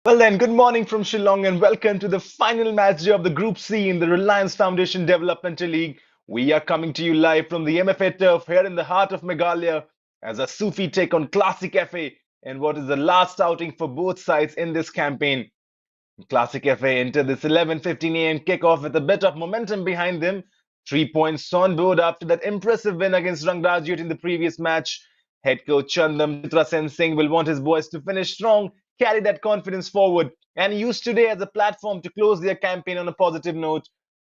Well then, good morning from Shillong and welcome to the final match day of the Group C in the Reliance Foundation Developmental League. We are coming to you live from the MFA turf here in the heart of Meghalaya as Asufii take on Classic FA in what is the last outing for both sides in this campaign. Classic FA enter this 11:15 a.m. kickoff with a bit of momentum behind them. 3 points on board after that impressive win against Rangrajit in the previous match. Head coach Chandam Chitrasen Singh will want his boys to finish strong, carry that confidence forward, and use today as a platform to close their campaign on a positive note.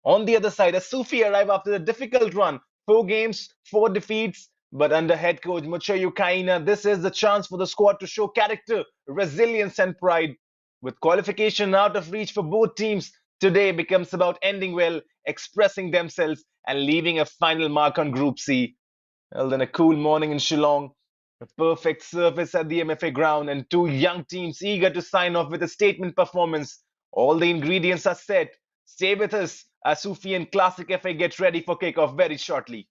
On the other side, Asufii arrive after a difficult run, 4 games, 4 defeats. But under head coach Muchayu Kaina, this is the chance for the squad to show character, resilience, and pride. With qualification out of reach for both teams, today becomes about ending well, expressing themselves, and leaving a final mark on Group C. Well, then a cool morning in Shillong, a perfect surface at the MFA ground, and two young teams eager to sign off with a statement performance. All the ingredients are set. Stay with us. Asufii and Classic FA get ready for kickoff very shortly.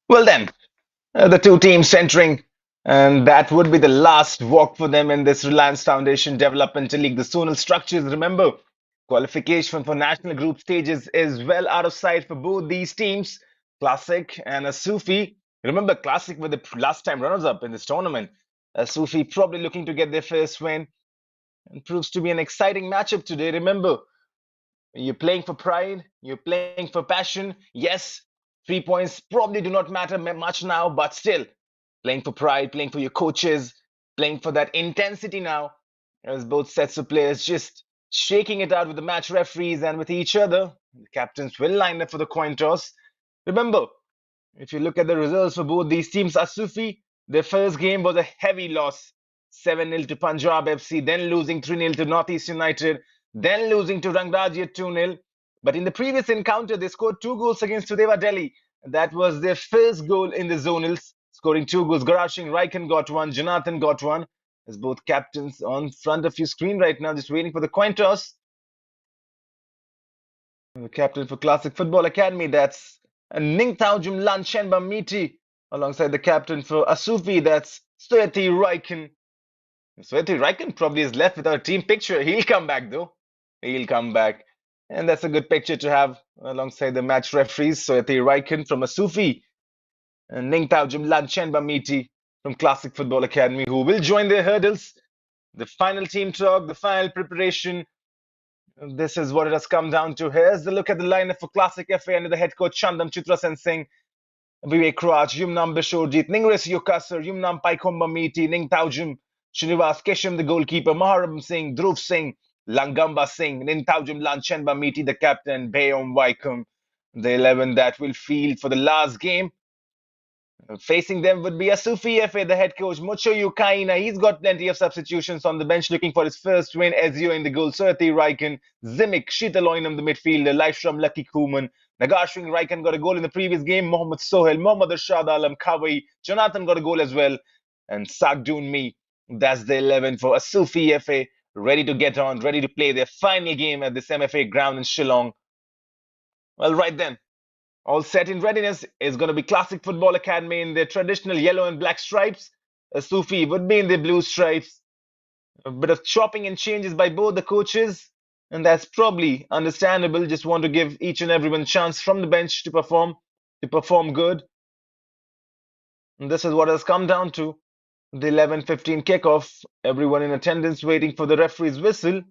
Well, then, the two teams entering, and that would be the last walk for them in this Reliance Foundation Developmental League. The zonal structures, remember, qualification for national group stages is well out of sight for both these teams, Classic and Asufii. Remember, Classic were the last time runners-up in this tournament. Asufii probably looking to get their first win, and proves to be an exciting matchup today. Remember, you're playing for pride, you're playing for passion. Yes, 3 points probably do not matter much now, but still, playing for pride, playing for your coaches, playing for that intensity now, as both sets of players just shaking it out with the match referees and with each other. The captains will line up for the coin toss. Remember, if you look at the results for both these teams, Asufii, their first game was a heavy loss, 7-0 to Punjab FC, then losing 3-0 to Northeast United, then losing to Rangrajit 2-0. But in the previous encounter, they scored 2 goals against Sudeva Delhi. That was their first goal in the zonals, scoring 2 goals. Garashing Raikan got one, Jonathan got one. As both captains on front of your screen right now, just waiting for the coin toss. The captain for Classic Football Academy, that's Ningthaujum Lanchenba Miti, alongside the captain for Asufii, that's Stoyati Raikan. Sveti Raikkonen probably is left without a team picture. He'll come back though. He'll come back. And that's a good picture to have alongside the match referees. Sveti Raikkonen from Asufii and Ningtao Jimlan Chenbamiti from Classic Football Academy, who will join their hurdles. The final team talk, the final preparation. This is what it has come down to. Here's the look at the lineup for Classic FA under the head coach Chandam Chitrasen Singh. Vivek Raj, Yumnam Bishorjit, Ningres Yukasar, Yumnam Paikomba Miti, Ning Taujum, Srinivas Kesham, the goalkeeper, Maharam Singh, Dhruv Singh, Langamba Singh, Ning Taujum Lanchenba Miti, the captain, Bayom Vaikum, the 11 that will field for the last game. Facing them would be Asufii FA, the head coach, Mucho Yukaina. He's got plenty of substitutions on the bench looking for his first win. Ezio in the goal, Surti Raikan, Zimic, Shitaloinam, the midfielder, Laishram, Lucky Kuman. Nagashring Raikan got a goal in the previous game. Mohammad Sohail, Mohammad Arshad Alam, Kawai, Jonathan got a goal as well. And Sagdun Mi. That's the 11 for Asufii FA, ready to get on, ready to play their final game at this MFA ground in Shillong. Well, right then. All set in readiness is going to be Classic Football Academy in their traditional yellow and black stripes. Asufii would be in their blue stripes. A bit of chopping and changes by both the coaches, and that's probably understandable. Just want to give each and everyone a chance from the bench to perform good. And this is what has come down to the 11:15 kickoff. Everyone in attendance waiting for the referee's whistle.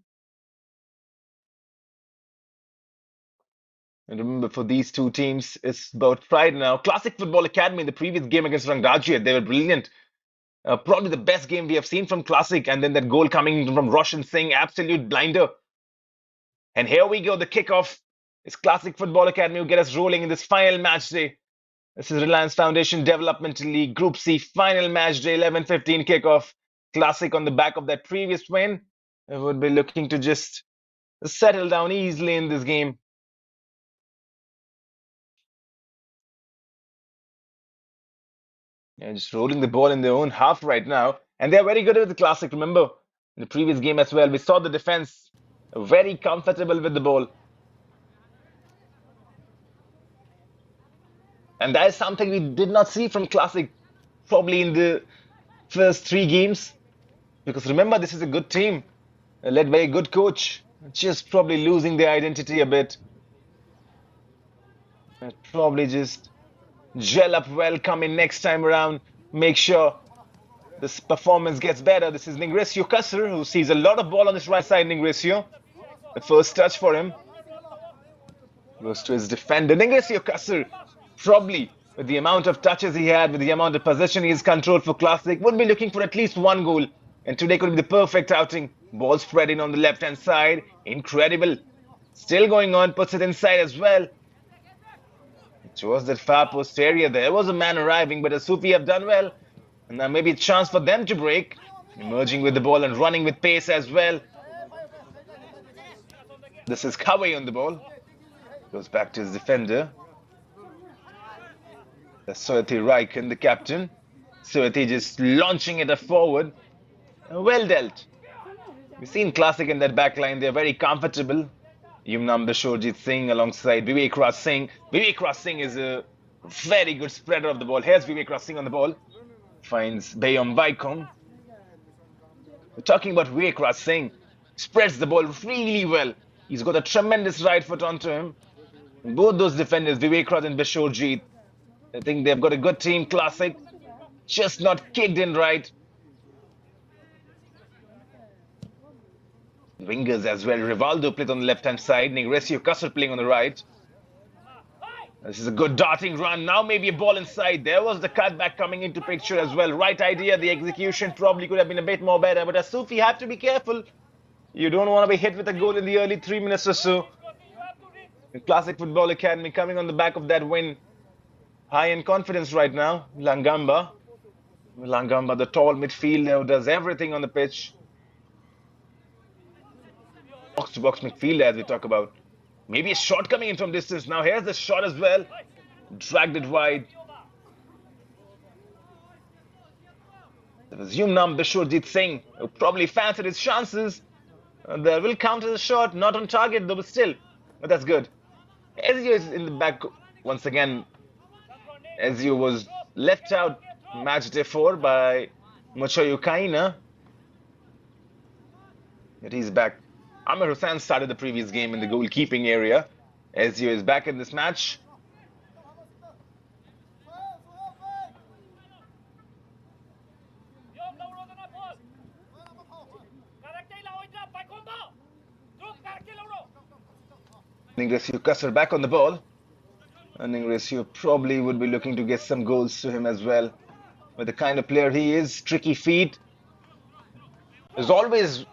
And remember, for these two teams, it's about pride now. Classic Football Academy in the previous game against Rangrajia, they were brilliant. Probably the best game we have seen from Classic. And then that goal coming from Roshan Singh, absolute blinder. And here we go, the kickoff. It's Classic Football Academy will get us rolling in this final match day. This is Reliance Foundation Developmental League Group C final match day, 11:15 kickoff. Classic on the back of that previous win. They would be looking to just settle down easily in this game. Yeah, just rolling the ball in their own half right now. And they're very good with the Classic. Remember, in the previous game as well, we saw the defense very comfortable with the ball. And that is something we did not see from Classic probably in the first three games. Because remember, this is a good team led by a good coach. Just probably losing their identity a bit. And probably just gel up well coming next time around. Make sure this performance gets better. This is Ningresio Kasser, who sees a lot of ball on this right side. Ningresio, the first touch for him goes to his defender. Ningresio Kasser, probably with the amount of touches he had, with the amount of possession he's controlled for Classic, would be looking for at least one goal. And today could be the perfect outing. Ball spreading on the left-hand side. Incredible. Still going on, puts it inside as well. Towards that far post area, there was a man arriving, but Asufii have done well. And now maybe a chance for them to break. Emerging with the ball and running with pace as well. This is Kawai on the ball. Goes back to his defender. That's Soeti Raikan, the captain. Soeti just launching it forward. Well dealt. We've seen Classic in that back line. They're very comfortable. Yumnam Bishorjit Singh alongside Vivek Raj Singh. Vivek Raj Singh is a very good spreader of the ball. Here's Vivek Raj Singh on the ball. Finds Bayom Vaikom. We're talking about Vivek Raj Singh. Spreads the ball really well. He's got a tremendous right foot onto him. Both those defenders, Vivek Raj and Bishorjit, I think they've got a good team, Classic. Just not kicked in right. Wingers as well. Rivaldo played on the left-hand side. Ningresio Kasser playing on the right. This is a good darting run. Now maybe a ball inside. There was the cutback coming into picture as well. Right idea. The execution probably could have been a bit more better. But Asufii have to be careful. You don't want to be hit with a goal in the early 3 minutes or so. The Classic Football Academy coming on the back of that win. High in confidence right now. Langamba, the tall midfielder who does everything on the pitch. Box-to-box midfielder as we talk about. Maybe a shot coming in from distance. Now here's the shot as well. Dragged it wide. It was Yumnam Bishorjit Singh who probably fancied his chances. There will count as a shot. Not on target though, but still. But that's good. Ezio is in the back once again. Ezio was left out match day 4 by Mucho Yukaina. Yet he's back. Amir Hussain started the previous game in the goalkeeping area. Ezio is back in this match. Ingressio Kasser back on the ball. And Ingressio probably would be looking to get some goals to him as well. With the kind of player he is, tricky feet. There's always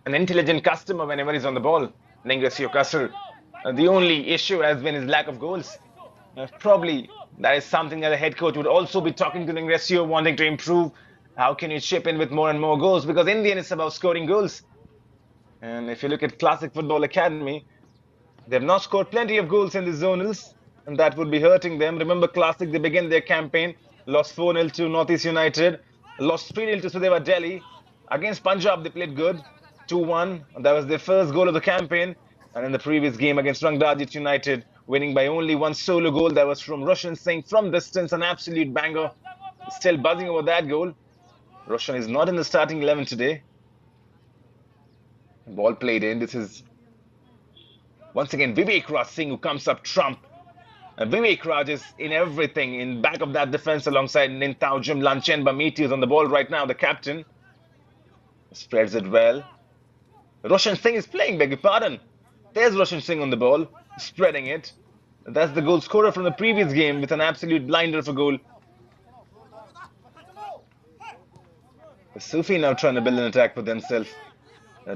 an intelligent customer whenever he's on the ball. Ingressio Kasser. The only issue has been his lack of goals. Probably that is something that the head coach would also be talking to Ingressio, wanting to improve. How can you chip in with more and more goals? Because in the end, it's about scoring goals. And if you look at Classic Football Academy, they have not scored plenty of goals in the zonals, and that would be hurting them. Remember, Classic, they began their campaign, lost 4-0 to Northeast United, lost 3-0 to Sudeva Delhi. Against Punjab, they played good, 2-1. That was their first goal of the campaign. And in the previous game against Rangrajit United, winning by only one solo goal. That was from Roshan Singh from distance, an absolute banger. Still buzzing over that goal. Roshan is not in the starting 11 today. Ball played in. This is once again Vivek Raj Singh who comes up trump. And Vivek Raj is in everything in back of that defense alongside Nintaujim Lanchenba Miti is on the ball right now, the captain. Spreads it well. Roshan Singh is playing, beg your pardon. There's Roshan Singh on the ball, spreading it. That's the goal scorer from the previous game with an absolute blinder of a goal. Asufii now trying to build an attack for themselves.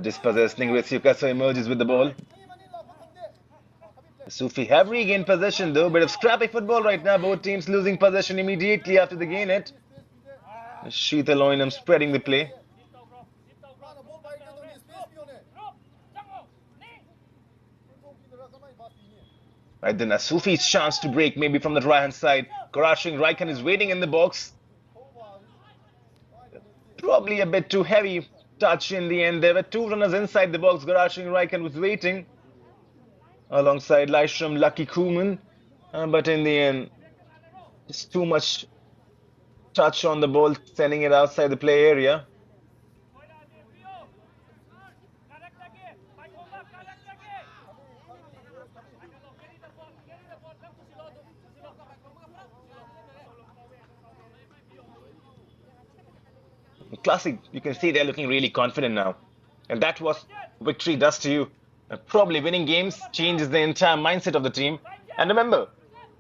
Dispossessed Ingressio Kasser emerges with the ball. Asufii have regained possession though. Bit of scrappy football right now. Both teams losing possession immediately after they gain it. Sheetal Oinam spreading the play. Right then, Asufi's chance to break maybe from the right-hand side. Karashing Raikhan is waiting in the box. Probably a bit too heavy touch in the end. There were two runners inside the box. Karashing Raikhan was waiting alongside Laishram Lucky Kuman. But in the end, just too much touch on the ball, sending it outside the play area. Classic, you can see they're looking really confident now. And that's what victory does to you. Probably winning games changes the entire mindset of the team. And remember,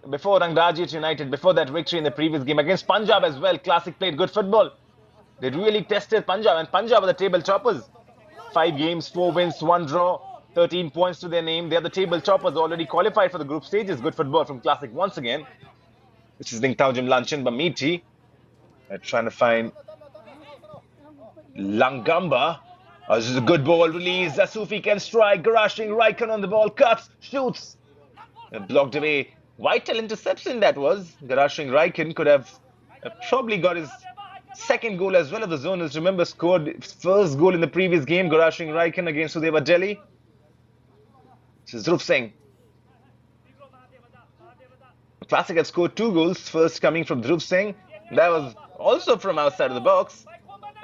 before Rangrajit United, before that victory in the previous game against Punjab as well, Classic played good football. They really tested Punjab, and Punjab are the table toppers. 5 games, 4 wins, 1 draw, 13 points to their name. They're the table toppers, already qualified for the group stages. Good football from Classic once again. This is Nintaujim Lanchenba Miti. They're trying to find Langamba. This is a good ball release. Asufii can strike. Garashing Raikhan on the ball. Cuts. Shoots. Blocked away. Vital interception that was. Garashing Raikhan could have probably got his second goal as well of the zonals. Remember, scored first goal in the previous game. Garashing Raikhan against Sudeva Delhi. This is Dhruv Singh. Classic had scored 2 goals. First coming from Dhruv Singh. That was also from outside of the box.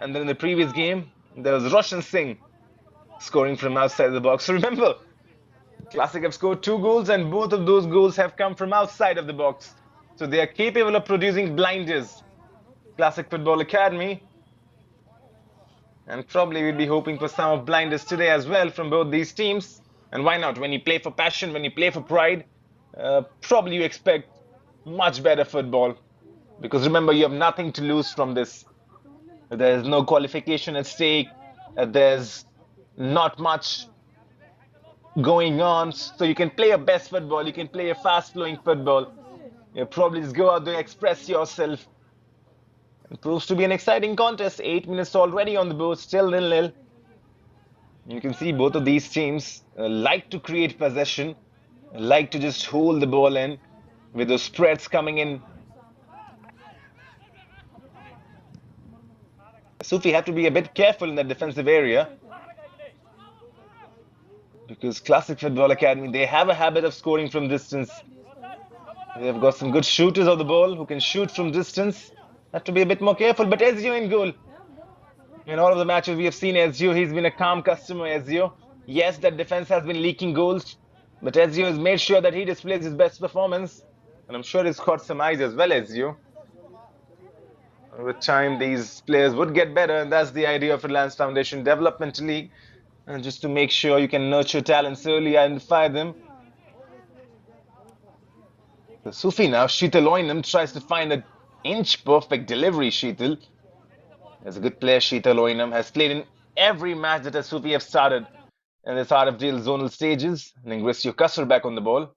And then in the previous game, there was Roshan Singh scoring from outside the box. So remember, Classic have scored 2 goals and both of those goals have come from outside of the box. So they are capable of producing blinders. Classic Football Academy. And probably we'll be hoping for some of blinders today as well from both these teams. And why not? When you play for passion, when you play for pride, probably you expect much better football. Because remember, you have nothing to lose from this. There's no qualification at stake. There's not much going on. So you can play your best football. You can play a fast-flowing football. You probably just go out there, express yourself. It proves to be an exciting contest. 8 minutes already on the board, still 0-0. You can see both of these teams like to create possession, like to just hold the ball in with those spreads coming in. Asufii have to be a bit careful in that defensive area because Classic Football Academy, they have a habit of scoring from distance. They've got some good shooters of the ball who can shoot from distance. Have to be a bit more careful, but Ezio in goal. In all of the matches we have seen Ezio, he's been a calm customer, Ezio. Yes, that defense has been leaking goals, but Ezio has made sure that he displays his best performance. And I'm sure he's caught some eyes as well, Ezio. With time, these players would get better, and that's the idea of Reliance Foundation Development League. And just to make sure you can nurture talents early, identify them. Asufii now, Sheetal Oinam tries to find an inch-perfect delivery, Sheetal. As a good player, Sheetal Oinam has played in every match that Asufii have started in this RFDL zonal stages. Ningrisio Kasser back on the ball.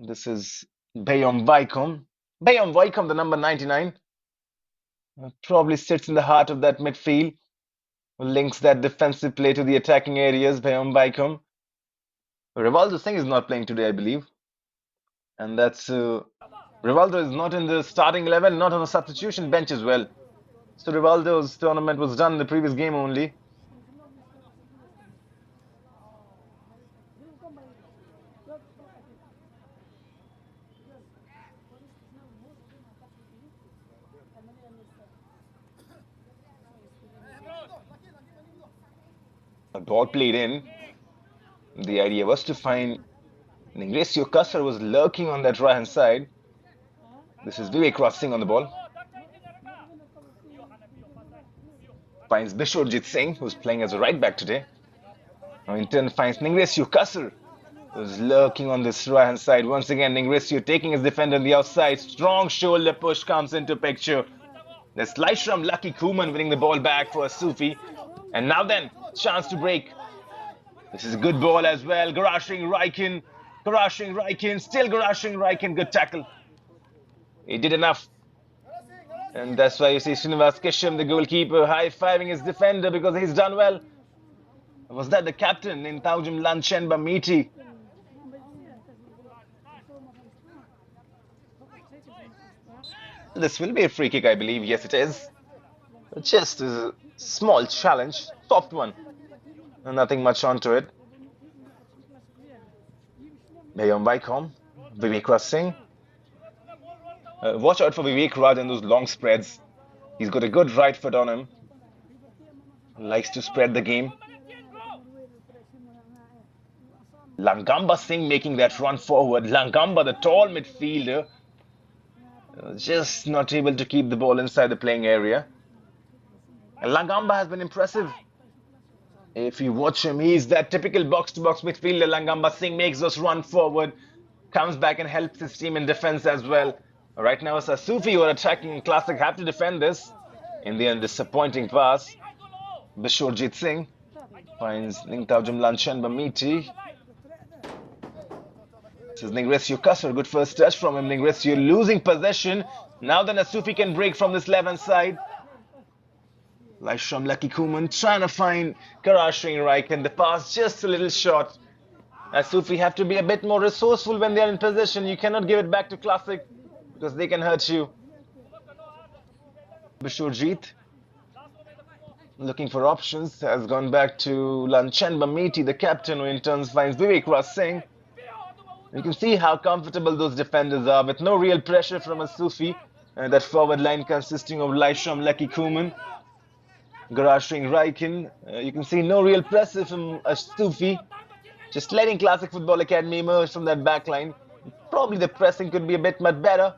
This is Bayom Vaikom. Bayom Vaikom, the number 99, probably sits in the heart of that midfield. Links that defensive play to the attacking areas. Bayom Vaikom. Rivaldo Singh is not playing today, I believe. And that's Rivaldo is not in the starting 11, not on the substitution bench as well. So Rivaldo's tournament was done in the previous game only. A ball played in. The idea was to find Ningresio Kasser was lurking on that right hand side. This is Vivek crossing on the ball. Finds Bishorjit Singh, who's playing as a right back today. Now in turn finds Ningresio Kasser, who's lurking on this right hand side. Once again, Ningresio taking his defender on the outside. Strong shoulder push comes into picture. The slice from Lucky Kuman winning the ball back for Asufii. And now then, chance to break. This is a good ball as well. Garashing Raikin. Still Garashing Raikin. Good tackle. He did enough. And that's why you see Srinivas Kisham, the goalkeeper, high-fiving his defender because he's done well. Was that the captain in Taujum Lanchenba Miti? This will be a free kick, I believe. Yes, it is. Just a small challenge. Soft one. Nothing much onto it. Bayom Vaikom. Vivek crossing. Watch out for Vivek Raj in those long spreads. He's got a good right foot on him. Likes to spread the game. Langamba Singh making that run forward. Langamba, the tall midfielder, just not able to keep the ball inside the playing area. And Langamba has been impressive. If you watch him, he's that typical box-to-box midfielder. Langamba Singh makes us run forward, comes back and helps his team in defense as well. Right now, it's Asufii who are attacking. Classic have to defend this. In the end, disappointing pass. Bishorjit Singh finds Ningtaujum Lanchenba Miti. This is Ningresio Kasser. Good first touch from him. Ningresio losing possession. Now then, Asufii can break from this left-hand side. Laishram Lucky Kuman trying to find Karashing Raikin. The pass just a little short. Asufii have to be a bit more resourceful when they are in possession. You cannot give it back to Classic because they can hurt you. Bishorjit looking for options, has gone back to Lanchenba Miti, the captain, who in turn finds Vivek Raj Singh. You can see how comfortable those defenders are with no real pressure from Asufii. That forward line consisting of Laishram Lucky Kuman, Garashing Raikin. You can see no real pressure from Asufii. Just letting Classic Football Academy emerge from that back line. Probably the pressing could be a bit much better.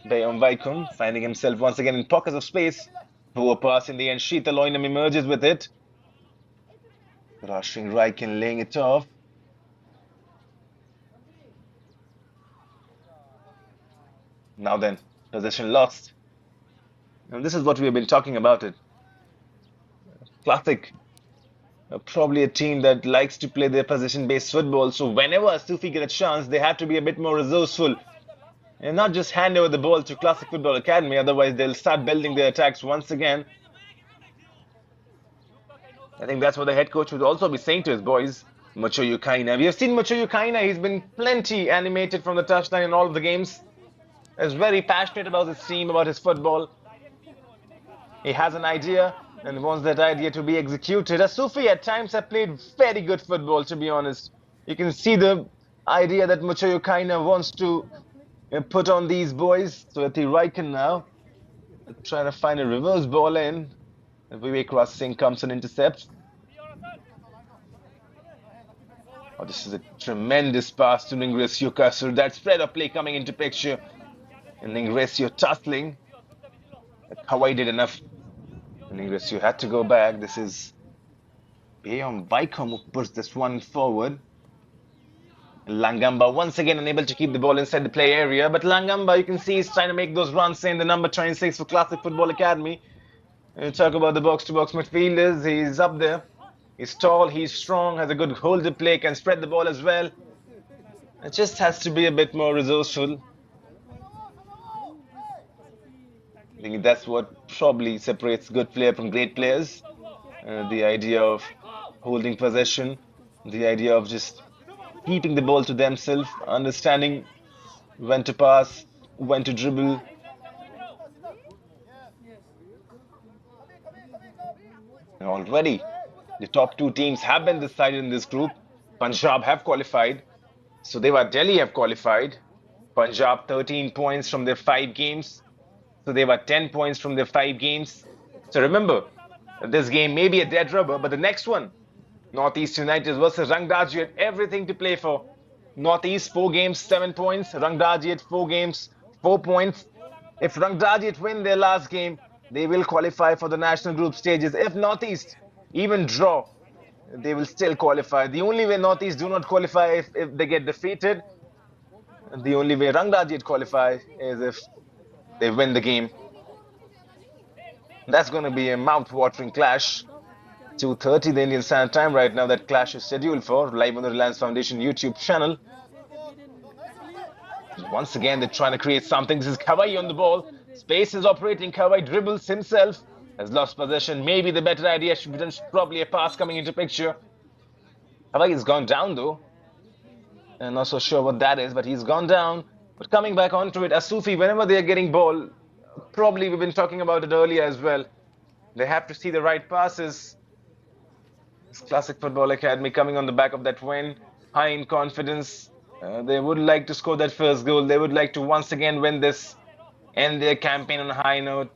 Bayom Vaikom finding himself once again in pockets of space. Poor pass in the end. Sheetal Oinam emerges with it. Garashing Raikin laying it off. Now then, possession lost. And this is what we have been talking about it. Classic. Probably a team that likes to play their possession-based football. So whenever Asufii get a chance, they have to be a bit more resourceful. And not just hand over the ball to Classic Football Academy. Otherwise, they'll start building their attacks once again. I think that's what the head coach would also be saying to his boys. Mucho Yukaina. We have seen Mucho Yukaina. He's been plenty animated from the touchline in all of the games. Is very passionate about his team, about his football. He has an idea and wants that idea to be executed. Asufii at times have played very good football, to be honest. You can see the idea that Mucho Yukaina wants to put on these boys. So at the Raikin now, trying to find a reverse ball in. Vivek Raj Singh comes and intercepts. Oh, this is a tremendous pass to Ingresio Kasur. That spread of play coming into picture. And Ingresio tussling. Hawaii did enough. And Ingresio had to go back. This is Bayom Vaikom who puts this one forward. Langamba once again unable to keep the ball inside the play area. But Langamba, you can see he's trying to make those runs in the number 26 for Classic Football Academy. And talk about the box-to-box midfielders. He's up there. He's tall, he's strong, has a good hold to play, can spread the ball as well. It just has to be a bit more resourceful. I think that's what probably separates good player from great players. The idea of holding possession, the idea of just keeping the ball to themselves, understanding when to pass, when to dribble. And already, the top two teams have been decided in this group. Punjab have qualified. Sudeva Delhi have qualified. Punjab 13 points from their 5 games. So they were 10 points from their 5 games. So remember, this game may be a dead rubber, but the next one, Northeast United versus Rangdaji, had everything to play for. Northeast 4 games, 7 points. Rangdaji had 4 games, 4 points. If Rangdaji win their last game, they will qualify for the national group stages. If Northeast even draw, they will still qualify. The only way Northeast do not qualify if they get defeated. The only way Rangdaji qualify is if they win the game. That's going to be a mouth-watering clash. 2:30 the Indian Standard Time right now. That clash is scheduled for live on the Reliance Foundation YouTube channel. Once again, they're trying to create something. This is Kawai on the ball. Space is operating. Kawai dribbles himself. Has lost possession. Maybe the better idea should be probably a pass coming into picture. Kawai has gone down though. I'm not so sure what that is, but he's gone down. But coming back onto it, Asufii, whenever they're getting ball, probably we've been talking about it earlier as well. They have to see the right passes. This Classic Football Academy coming on the back of that win, high in confidence. They would like to score that first goal. They would like to once again win this, end their campaign on a high note.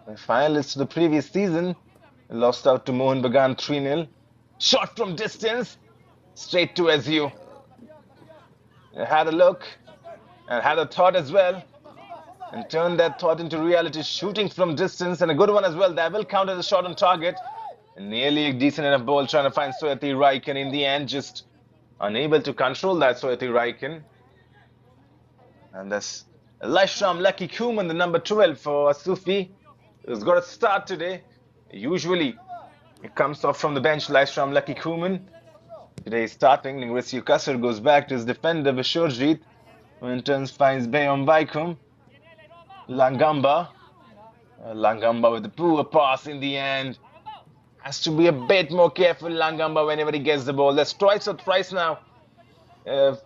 The finalists to the previous season lost out to Mohun Bagan 3-0. Shot from distance, straight to Azu. Had a look and had a thought as well, and turned that thought into reality, shooting from distance, and a good one as well. That will count as a shot on target. And nearly a decent enough ball trying to find Soyati Raikan. In the end, just unable to control that Soyati Raikan. And that's Laishram Lucky Kuman, the number 12 for Asufii, who's got a start today. Usually, it comes off from the bench, Laishram Lucky Kuman. Today he's starting. Ingresio Kasur goes back to his defender, Vishorjit, who in turn finds Bayom Vaikum. Langamba. Langamba with the poor pass in the end. Has to be a bit more careful, Langamba, whenever he gets the ball. That's twice or thrice now.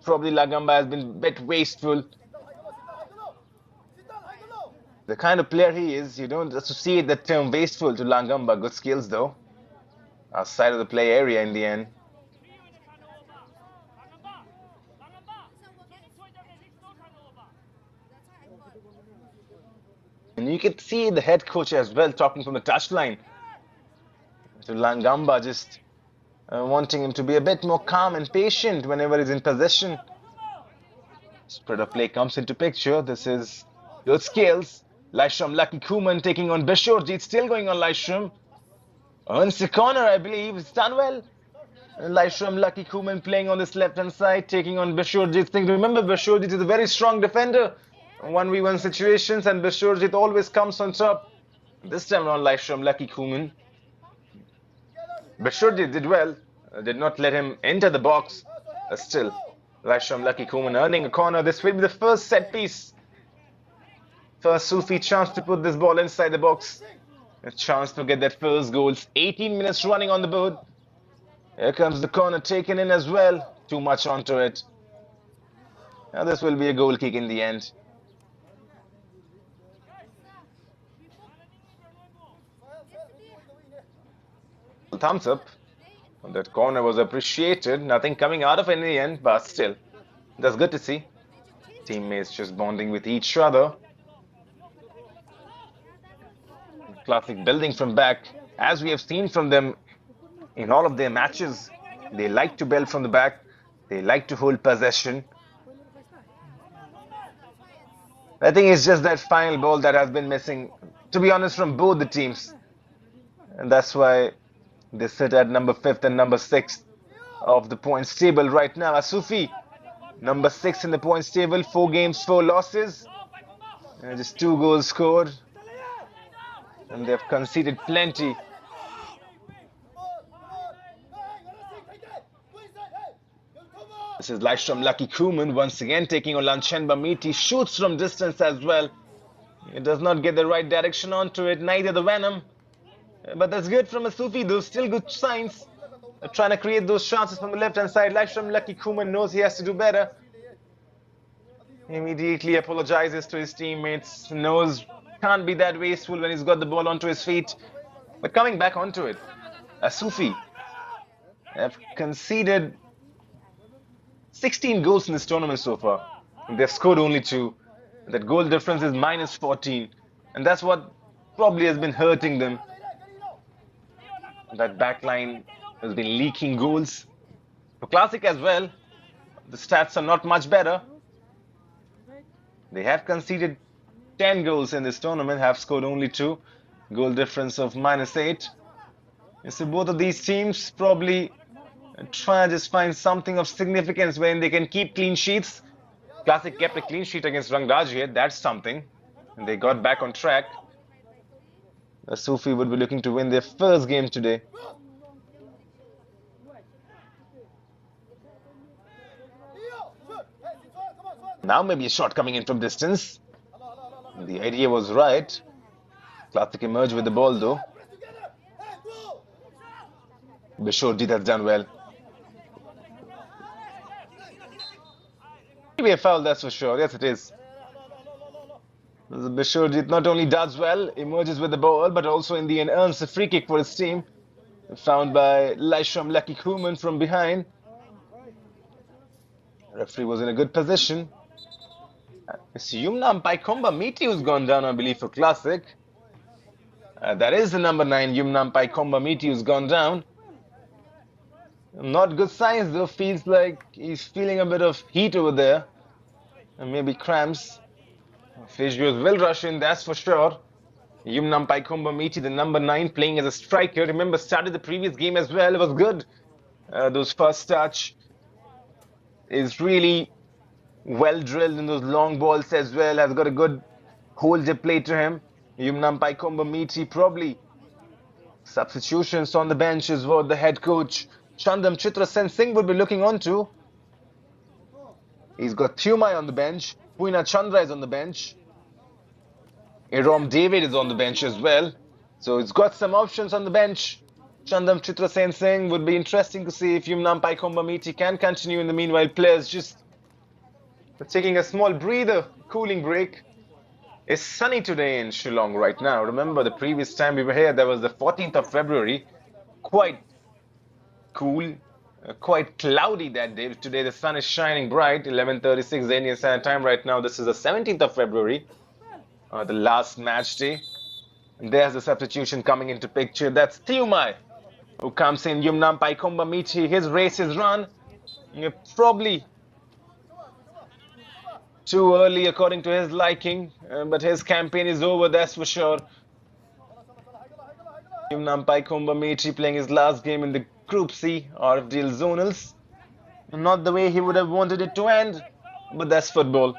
Probably Langamba has been a bit wasteful. The kind of player he is, you don't associate the term wasteful to Langamba. Good skills though. Outside of the play area in the end. And you can see the head coach as well talking from the touchline to Langamba, just wanting him to be a bit more calm and patient whenever he's in possession. Spread of play comes into picture. This is good skills. Laishram Lucky Kuman taking on Bishorjit, still going on Laishram. Earns the corner, I believe. It's done well. Laishram Lucky Kuman playing on this left-hand side, taking on Bishorjit Singh. Remember, Bishorjit is a very strong defender. 1v1 situations, and Bishorjit always comes on top. This time around, Laishram Lucky Kuman. Bishorjit did well. Did not let him enter the box. Still, Laishram Lucky Kuman earning a corner. This will be the first set piece for Asufii. Chance to put this ball inside the box. A chance to get that first goal. 18 minutes running on the board. Here comes the corner taken in as well. Too much onto it. Now this will be a goal kick in the end. Thumbs up. That corner was appreciated. Nothing coming out of it in the end, but still, that's good to see. Teammates just bonding with each other. Classic building from back, as we have seen from them in all of their matches. They like to build from the back. They like to hold possession. I think it's just that final ball that has been missing, to be honest, from both the teams. And that's why they sit at number 5th and number 6th of the points table right now. Asufii, number 6 in the points table, 4 games, 4 losses. Just 2 goals scored. And they've conceded plenty. This is Lysholm Lucky Kuman once again taking on Lanchenba Meaty. Shoots from distance as well. It does not get the right direction onto it, neither the Venom. But that's good from Asufii, though. Still good signs. Trying to create those chances from the left-hand side. Lysholm Lucky Kuman knows he has to do better. He immediately apologizes to his teammates. Knows can't be that wasteful when he's got the ball onto his feet. But coming back onto it, Asufii have conceded 16 goals in this tournament so far. They've scored only 2. That goal difference is minus 14. And that's what probably has been hurting them. That backline has been leaking goals. For Classic as well, the stats are not much better. They have conceded 10 goals in this tournament, have scored only 2. Goal difference of minus 8. So both of these teams probably try to just find something of significance when they can keep clean sheets. Classic kept a clean sheet against Rangrajia. That's something. And they got back on track. Asufii would be looking to win their first game today. Now maybe a shot coming in from distance. The idea was right. Classic emerged with the ball though. Bishorjit has done well. Maybe a foul, that's for sure. Yes, it is. Bishorjit not only does well, emerges with the ball, but also in the end earns a free kick for his team. Found by Lysholm Lucky Kuman from behind. Referee was in a good position. It's Yumnam Paikomba Meaty who's gone down, I believe, for Classic. That is the number 9, Yumnam Paikomba Meaty, who's gone down. Not good signs though. Feels like he's feeling a bit of heat over there. And maybe cramps. Physios will rush in, that's for sure. Yumnam Paikomba Meaty, the number 9, playing as a striker. Remember, started the previous game as well. It was good. Those first touch is really well drilled in those long balls as well. Has got a good hold of play to him. Yumnam Paikomba Meaty, probably substitutions on the bench is what the head coach Chandam Chitra Sen Singh would be looking onto. He's got Thumai on the bench. Puina Chandra is on the bench. Irom David is on the bench as well. So it's got some options on the bench. Chandam Chitra Sen Singh would be interesting to see if Yumnam Paikomba Meaty can continue. In the meanwhile, players just taking a small breather, cooling break. It's sunny today in Shillong right now. Remember the previous time we were here, that was the 14th of February. Quite cool, quite cloudy that day. Today the sun is shining bright. 11:36 Indian Standard Time right now. This is the 17th of February, the last match day. And there's the substitution coming into picture. That's Thumai who comes in. Yumnam Paikomba Meaty, his race is run. Probably too early according to his liking, but his campaign is over, that's for sure. Yumnam Paikomba Meaty playing his last game in the Group C RFDL Zonals. Not the way he would have wanted it to end, but that's football.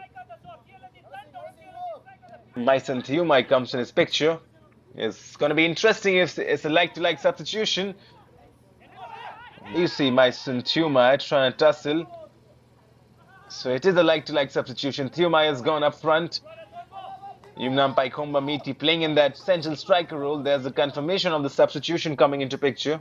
Maisen Thumai comes in his picture. It's going to be interesting if it's a like-to-like substitution. You see Maisen Thumai trying to tussle. So it is a like-to-like substitution. Thumai has gone up front. Yumnam Paikomba Meaty playing in that central striker role. There's a confirmation of the substitution coming into picture.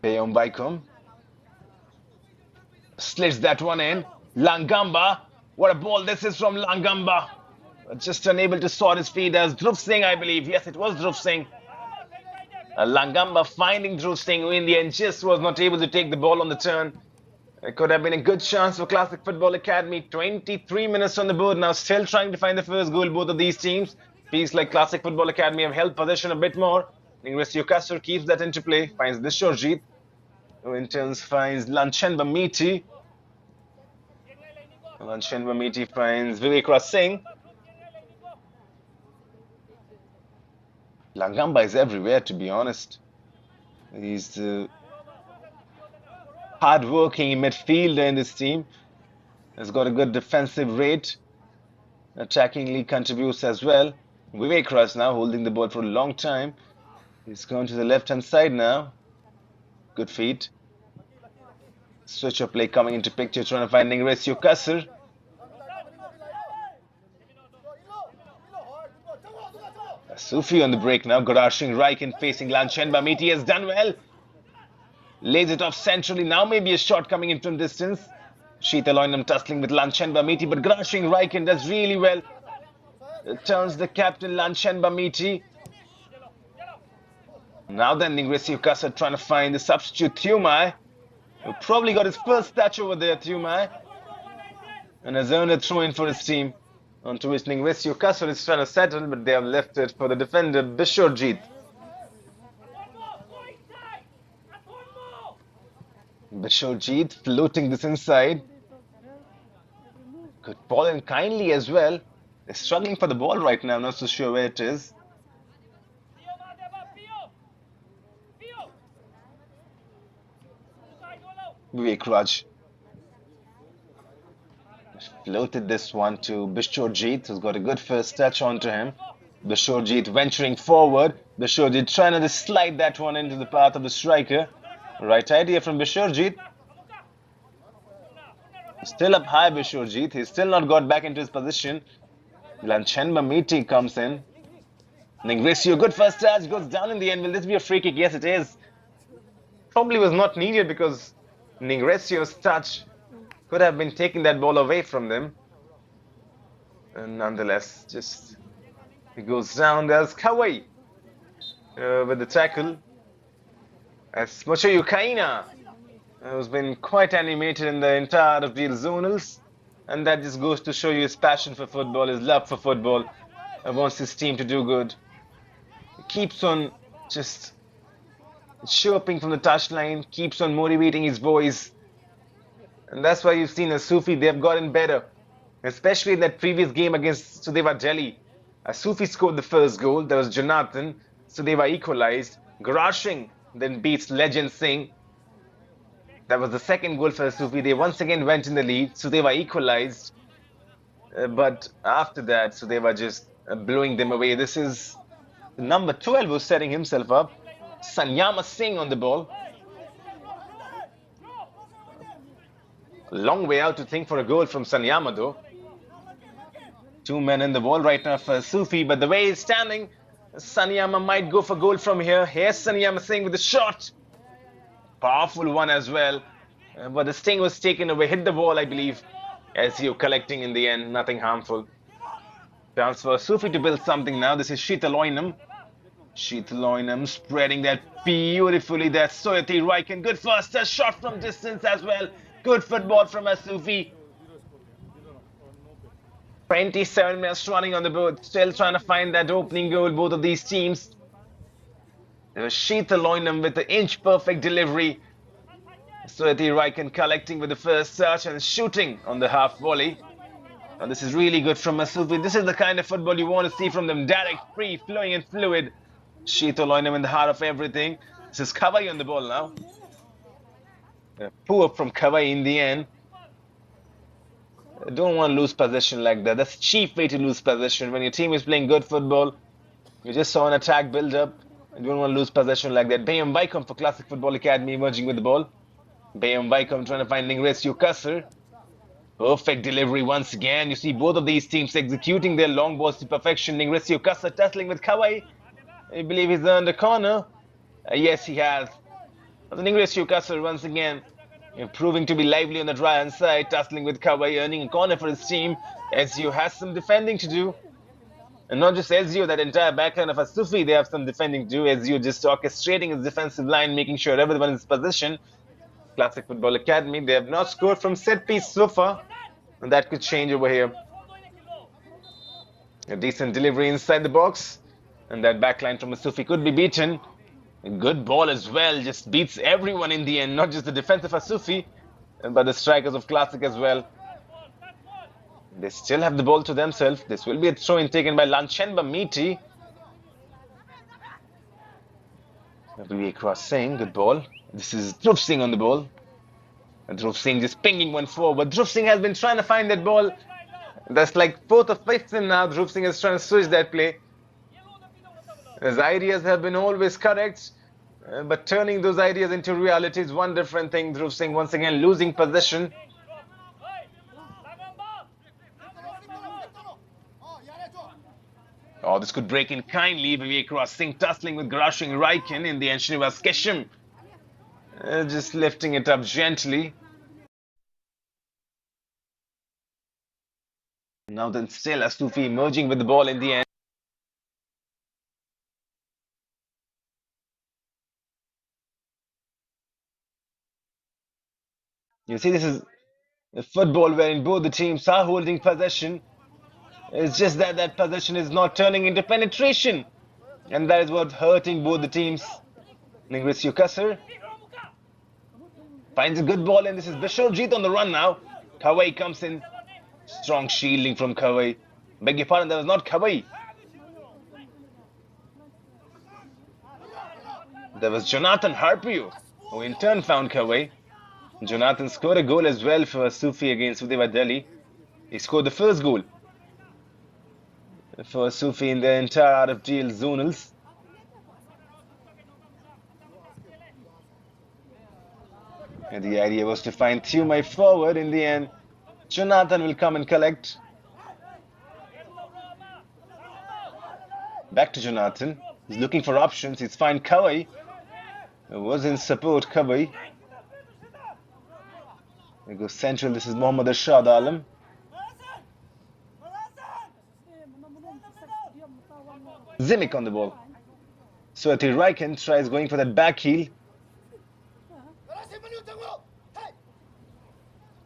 Payom Baikum slits that one in. Langamba, what a ball this is from Langamba. Just unable to sort his feet as Dhruv Singh, I believe. Yes, it was Dhruv Singh. Langamba finding Dhruv Singh, who in the end just was not able to take the ball on the turn. It could have been a good chance for Classic Football Academy. 23 minutes on the board now, still trying to find the first goal, both of these teams. Feels like Classic Football Academy have held possession a bit more. Ingresio Kasur keeps that into play, finds Bishorjeet, who in turn finds Lanchenba Miti. Lanchenba Miti finds Vivek Singh. Langamba is everywhere, to be honest. He's the hard-working midfielder in this team. Has got a good defensive rate. Attackingly contributes as well. Vivek Ras now holding the ball for a long time. He's gone to the left-hand side now. Good feet. Switch of play coming into picture, trying to find Ingresio Kasur. Asufii on the break now. Garashing Raikin facing Lanchenba Miti has done well. Lays it off centrally. Now maybe a shot coming in from distance. Sheetaloinam tussling with Lanchenba Miti, but Garashing Raikin does really well. Turns the captain Lanchenba Miti. Now then Ingresio Kasur trying to find the substitute Thiumai, who probably got his first touch over there, Thiumai. And has earned a throw in for his team. Onto which Ingresio Kasur is trying to settle, but they have left it for the defender Bishorjeet. Bishorjeet floating this inside. Good ball in kindly as well. They're struggling for the ball right now, not so sure where it is. Vivek Raj floated this one to Bishorjeet, who's got a good first touch onto him. Bishorjeet venturing forward. Bishorjeet trying to just slide that one into the path of the striker. Right idea from Bishorjeet. Still up high, Bishorjeet. He's still not got back into his position. Lanchenba Miti comes in. Ingresio, good first touch, goes down in the end. Will this be a free kick? Yes, it is. Probably was not needed because Ingresio's touch could have been taking that ball away from them. And nonetheless, just he goes down. There's Kawai with the tackle. As Mocho Yukaina, who's been quite animated in the entire RFDL zonals. And that just goes to show you his passion for football, his love for football. He wants his team to do good. He keeps on just chirping from the touchline, keeps on motivating his boys. And that's why you've seen Asufii, they've gotten better. Especially in that previous game against Sudeva Delhi. Asufii scored the first goal. There was Jonathan. Sudeva equalized. Garashing then beats Legend Singh. That was the second goal for Asufii. They once again went in the lead. Sudeva equalized. But after that, Sudeva just blowing them away. This is number 12 who's setting himself up. Sanyama Singh on the ball. A long way out to think for a goal from Sanyama though. Two men in the ball right now for Asufii, but the way he's standing, Sanyama might go for goal from here. Here's Sanyama Singh with a shot. Powerful one as well. But the sting was taken away. Hit the ball, I believe. As you're collecting in the end, nothing harmful. Chance for Asufii to build something now. This is Sheetaloinam. Sheetaloinam spreading that beautifully. That's Soyati Raikin. Good first touch, shot from distance as well. Good football from Asufii. 27 minutes running on the board. Still trying to find that opening goal, both of these teams. There was Sheetaloinam with the inch-perfect delivery. Soyati Raikin collecting with the first touch and shooting on the half volley. And this is really good from Asufii. This is the kind of football you want to see from them. Direct, free, flowing and fluid. Sheetaloinam in the heart of everything. This is Kawai on the ball now. Poor from Kawai in the end. Don't want to lose possession like that. That's a cheap way to lose possession. When your team is playing good football, you just saw an attack build up. You don't want to lose possession like that. Bayam Vaikom for Classic Football Academy emerging with the ball. Bayam Vaikom trying to find Ingresio Kasur. Perfect delivery once again. You see both of these teams executing their long balls to perfection. Ingresio Kasur tussling with Kawai. I believe he's earned a corner. Yes, he has. But Ingresio Kasur once again proving to be lively on the right hand side, tussling with Kawai, earning a corner for his team. SU has some defending to do. And not just SU, that entire backline of Asufii, they have some defending too. SU just orchestrating his defensive line, making sure everyone is in position. Classic Football Academy, they have not scored from set piece so far, and that could change over here. A decent delivery inside the box, and that backline from Asufii could be beaten. A good ball as well, just beats everyone in the end, not just the defense of Asufii, but the strikers of Classic as well. They still have the ball to themselves. This will be a throw-in taken by Lanchenba Miti. That will be a cross Singh, good ball. This is Dhruv Singh on the ball. And Dhruv Singh just pinging one forward. Dhruv Singh has been trying to find that ball. That's like fourth or fifth in now. Dhruv Singh is trying to switch that play. His ideas have been always correct, but turning those ideas into reality is one different thing. Dhruv Singh once again losing possession. Oh, this could break in kindly. Vivek across Singh tussling with Garashing Raikin. In the end, Srinivas Kesham just lifting it up gently. Now then still Asufii emerging with the ball in the end. You see, this is a football wherein both the teams are holding possession. It's just that that possession is not turning into penetration. And that is what hurting both the teams. Ningrisio Kasser finds a good ball, and this is Bishorjeet on the run now. Kawai comes in. Strong shielding from Kawai. Beg your pardon, that was not Kawai. That was Jonathan Harpio, who in turn found Kawai. Jonathan scored a goal as well for Asufii against Udeva Delhi. He scored the first goal for Asufii in the entire RFDL zonals. And the idea was to find Thumai forward. In the end, Jonathan will come and collect. Back to Jonathan. He's looking for options. He's found Kawai. It was in support, Kawai. There goes central. This is Mohammad Arshad Alam. Zimik on the ball. Swati Raikin tries going for that back heel.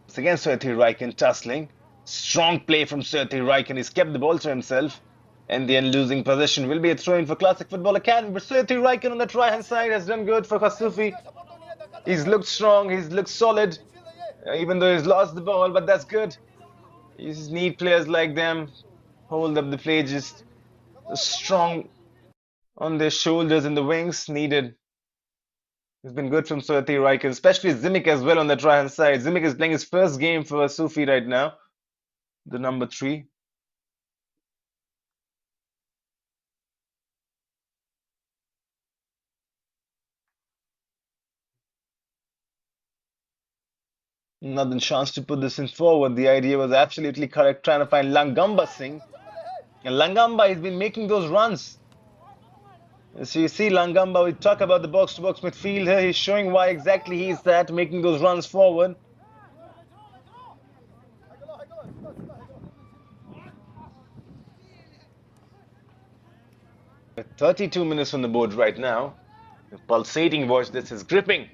Once again, Swati Raikin tussling. Strong play from Swati Raikin. He's kept the ball to himself. And the end losing possession will be a throw-in for Classic Football Academy. But Swati Raikin on that right-hand side has done good for Asufii. He's looked strong. He's looked solid. Even though he's lost the ball, but that's good. You just need players like them. Hold up the play, just strong on their shoulders and the wings needed. It's been good from Swati Raikin, especially Zimik as well on that right hand side. Zimik is playing his first game for Asufii right now, the number 3. Another chance to put this in forward. The idea was absolutely correct, trying to find Langamba Singh. And Langamba has been making those runs. So you see Langamba, we talk about the box-to-box midfield here. He's showing why exactly he's that, making those runs forward. With 32 minutes on the board right now. The pulsating watch, this is gripping.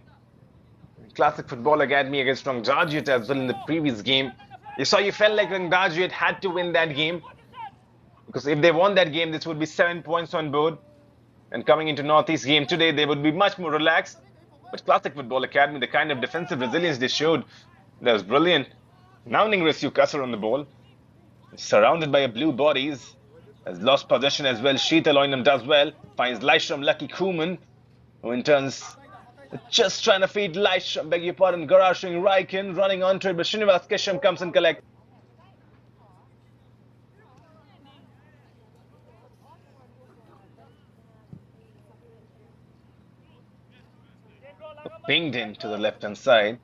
Classic Football Academy against Rangdajiat as well in the previous game. You felt like Rangdajiat had to win that game. Because if they won that game, this would be 7 points on board. And coming into Northeast game today, they would be much more relaxed. But Classic Football Academy, the kind of defensive resilience they showed, that was brilliant. Now Ningrisio Kasser on the ball. Surrounded by blue bodies. Has lost possession as well. Sheetal Oinam does well. Finds Laishram Lucky Kuman, who in turns just trying to feed Laishram, beg your pardon, Garashing Raikin, running onto it, but Srinivas Kesham comes and collects. Pinged in to the left-hand side.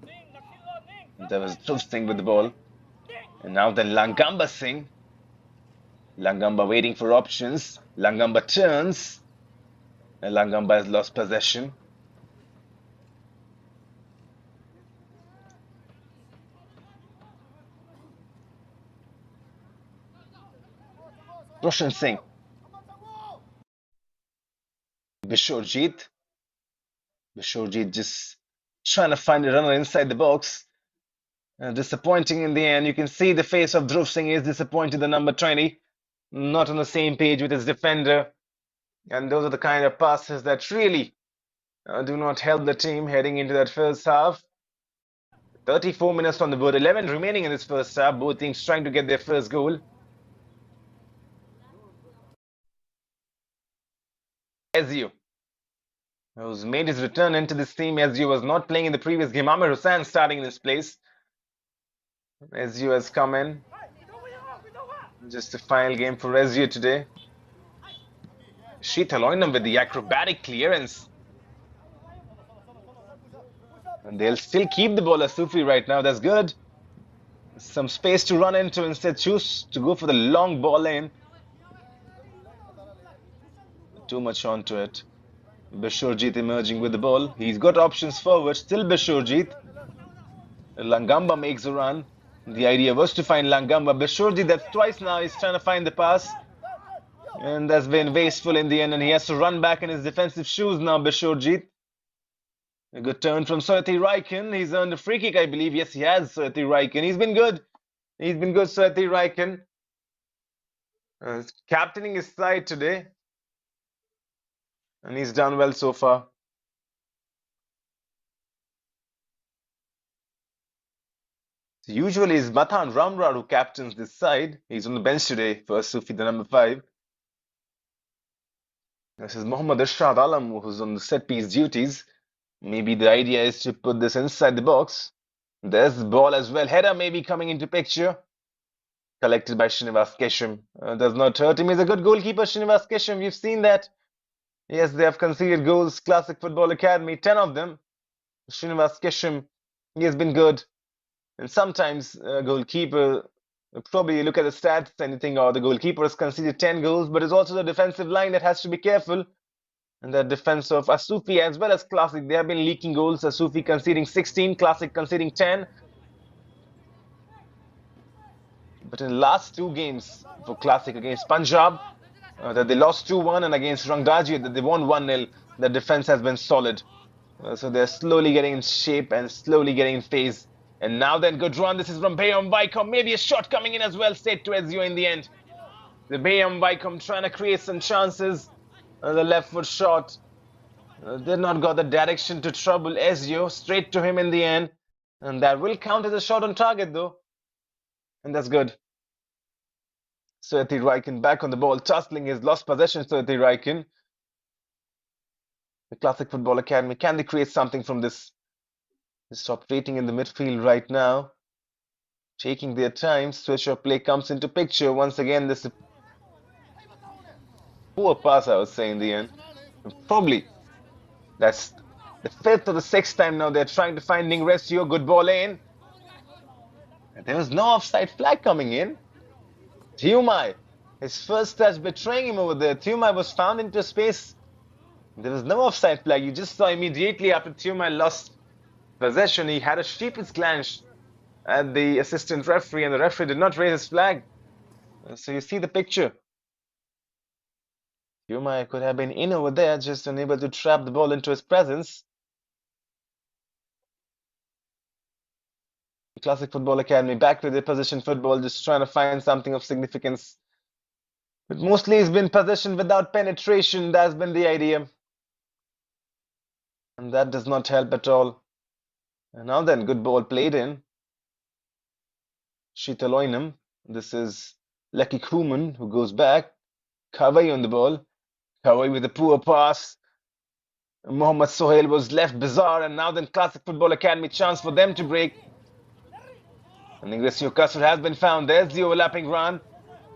There was Dhruv Singh with the ball. And now then Langamba Singh. Langamba waiting for options. Langamba turns. And Langamba has lost possession. Roshan Singh Bishorjeet. Bishorjeet just trying to find a runner inside the box. Disappointing in the end. You can see the face of Dhruv Singh is disappointed, the number 20. Not on the same page with his defender. And those are the kind of passes that really do not help the team heading into that first half. 34 minutes on the board, 11 remaining in this first half. Both teams trying to get their first goal. Ezio, who's made his return into this team. Ezio was not playing in the previous game. Amir Hussain starting in his place. Ezio has come in. Just a final game for Ezio today. Sheethaloinam with the acrobatic clearance. And they'll still keep the ball Asufii right now. That's good. Some space to run into, instead choose to go for the long ball in. Too much onto it. Bishorjeet emerging with the ball. He's got options forward. Still Bishorjeet. Langamba makes a run. The idea was to find Langamba. Bishorjeet, that's twice now. He's trying to find the pass. And that's been wasteful in the end. And he has to run back in his defensive shoes now, Bishorjeet. A good turn from Soeti Raikin. He's earned a free kick, I believe. Yes, he has, Soeti Raikin. He's been good. He's been good, Soeti Raikin. Captaining his side today. And he's done well so far. Usually it's Matan Ramrar who captains this side. He's on the bench today for Asufii, the number 5. This is Mohammad Irshad Alam, who's on the set piece duties. Maybe the idea is to put this inside the box. There's the ball as well. Header maybe coming into picture. Collected by Srinivas Kesham. Does not hurt him. He's a good goalkeeper, Srinivas Kesham. We've seen that. Yes, they have conceded goals. Classic Football Academy, 10 of them. Srinivas Kesham, he has been good. And sometimes goalkeeper, probably look at the stats and you think, oh, the goalkeeper has conceded 10 goals, but it's also the defensive line that has to be careful. And the defense of Asufii as well as Classic, they have been leaking goals. Asufii conceding 16, Classic conceding 10. But in the last 2 games for Classic against Punjab, that they lost 2-1, and against Rangdaji that they won 1-0, the defense has been solid. So they're slowly getting in shape and slowly getting in phase. And now then, good run. This is from Bayam Vaikom. Maybe a shot coming in as well. Stayed to Ezio in the end. The Bayam Vaikom trying to create some chances. The left foot shot did not got the direction to trouble Ezio. Straight to him in the end. And that will count as a shot on target though. And that's good. Soeti Raikin back on the ball. Tussling his lost possession, Soeti Raikin. The Classic Football Academy. Can they create something from this? Stop rating in the midfield right now. Taking their time. Switch of play comes into picture. Once again, this is poor pass, I would say, in the end. Probably that's the 5th or the 6th time now they're trying to find Ningresio. Good ball in. And there was no offside flag coming in. Thiumai, his first touch betraying him over there. Thiumai was found into space. There was no offside flag. You just saw immediately after Thiumai lost possession, he had a sheepish glance at the assistant referee, and the referee did not raise his flag. So you see the picture. Thiumai could have been in over there, just unable to trap the ball into his presence. Classic Football Academy back with their possession football, just trying to find something of significance. But mostly it's been possession without penetration. That's been the idea. And that does not help at all. And now then, good ball played in. Sheethaloinam. This is Lucky Kuman who goes back. Kawai on the ball. Kawai with a poor pass. Mohammad Sohail was left bizarre, and now then Classic Football Academy chance for them to break. And Ingresio Kasur has been found. There's the overlapping run.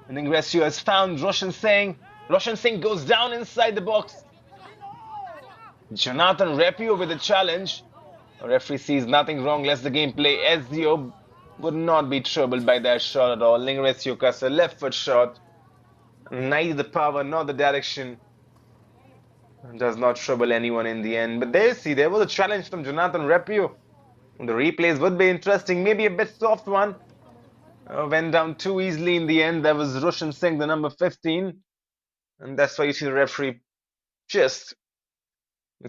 And Ingresio has found Roshan Singh. Roshan Singh goes down inside the box. Jonathan Repio with a challenge. The referee sees nothing wrong, lets the game play. Ezio would not be troubled by that shot at all. Ingresio Kasur, left foot shot. Neither the power nor the direction. Does not trouble anyone in the end. But there was a challenge from Jonathan Repio. The replays would be interesting. Maybe a bit soft one. Went down too easily in the end. That was Roshan Singh, the number 15. And that's why you see the referee just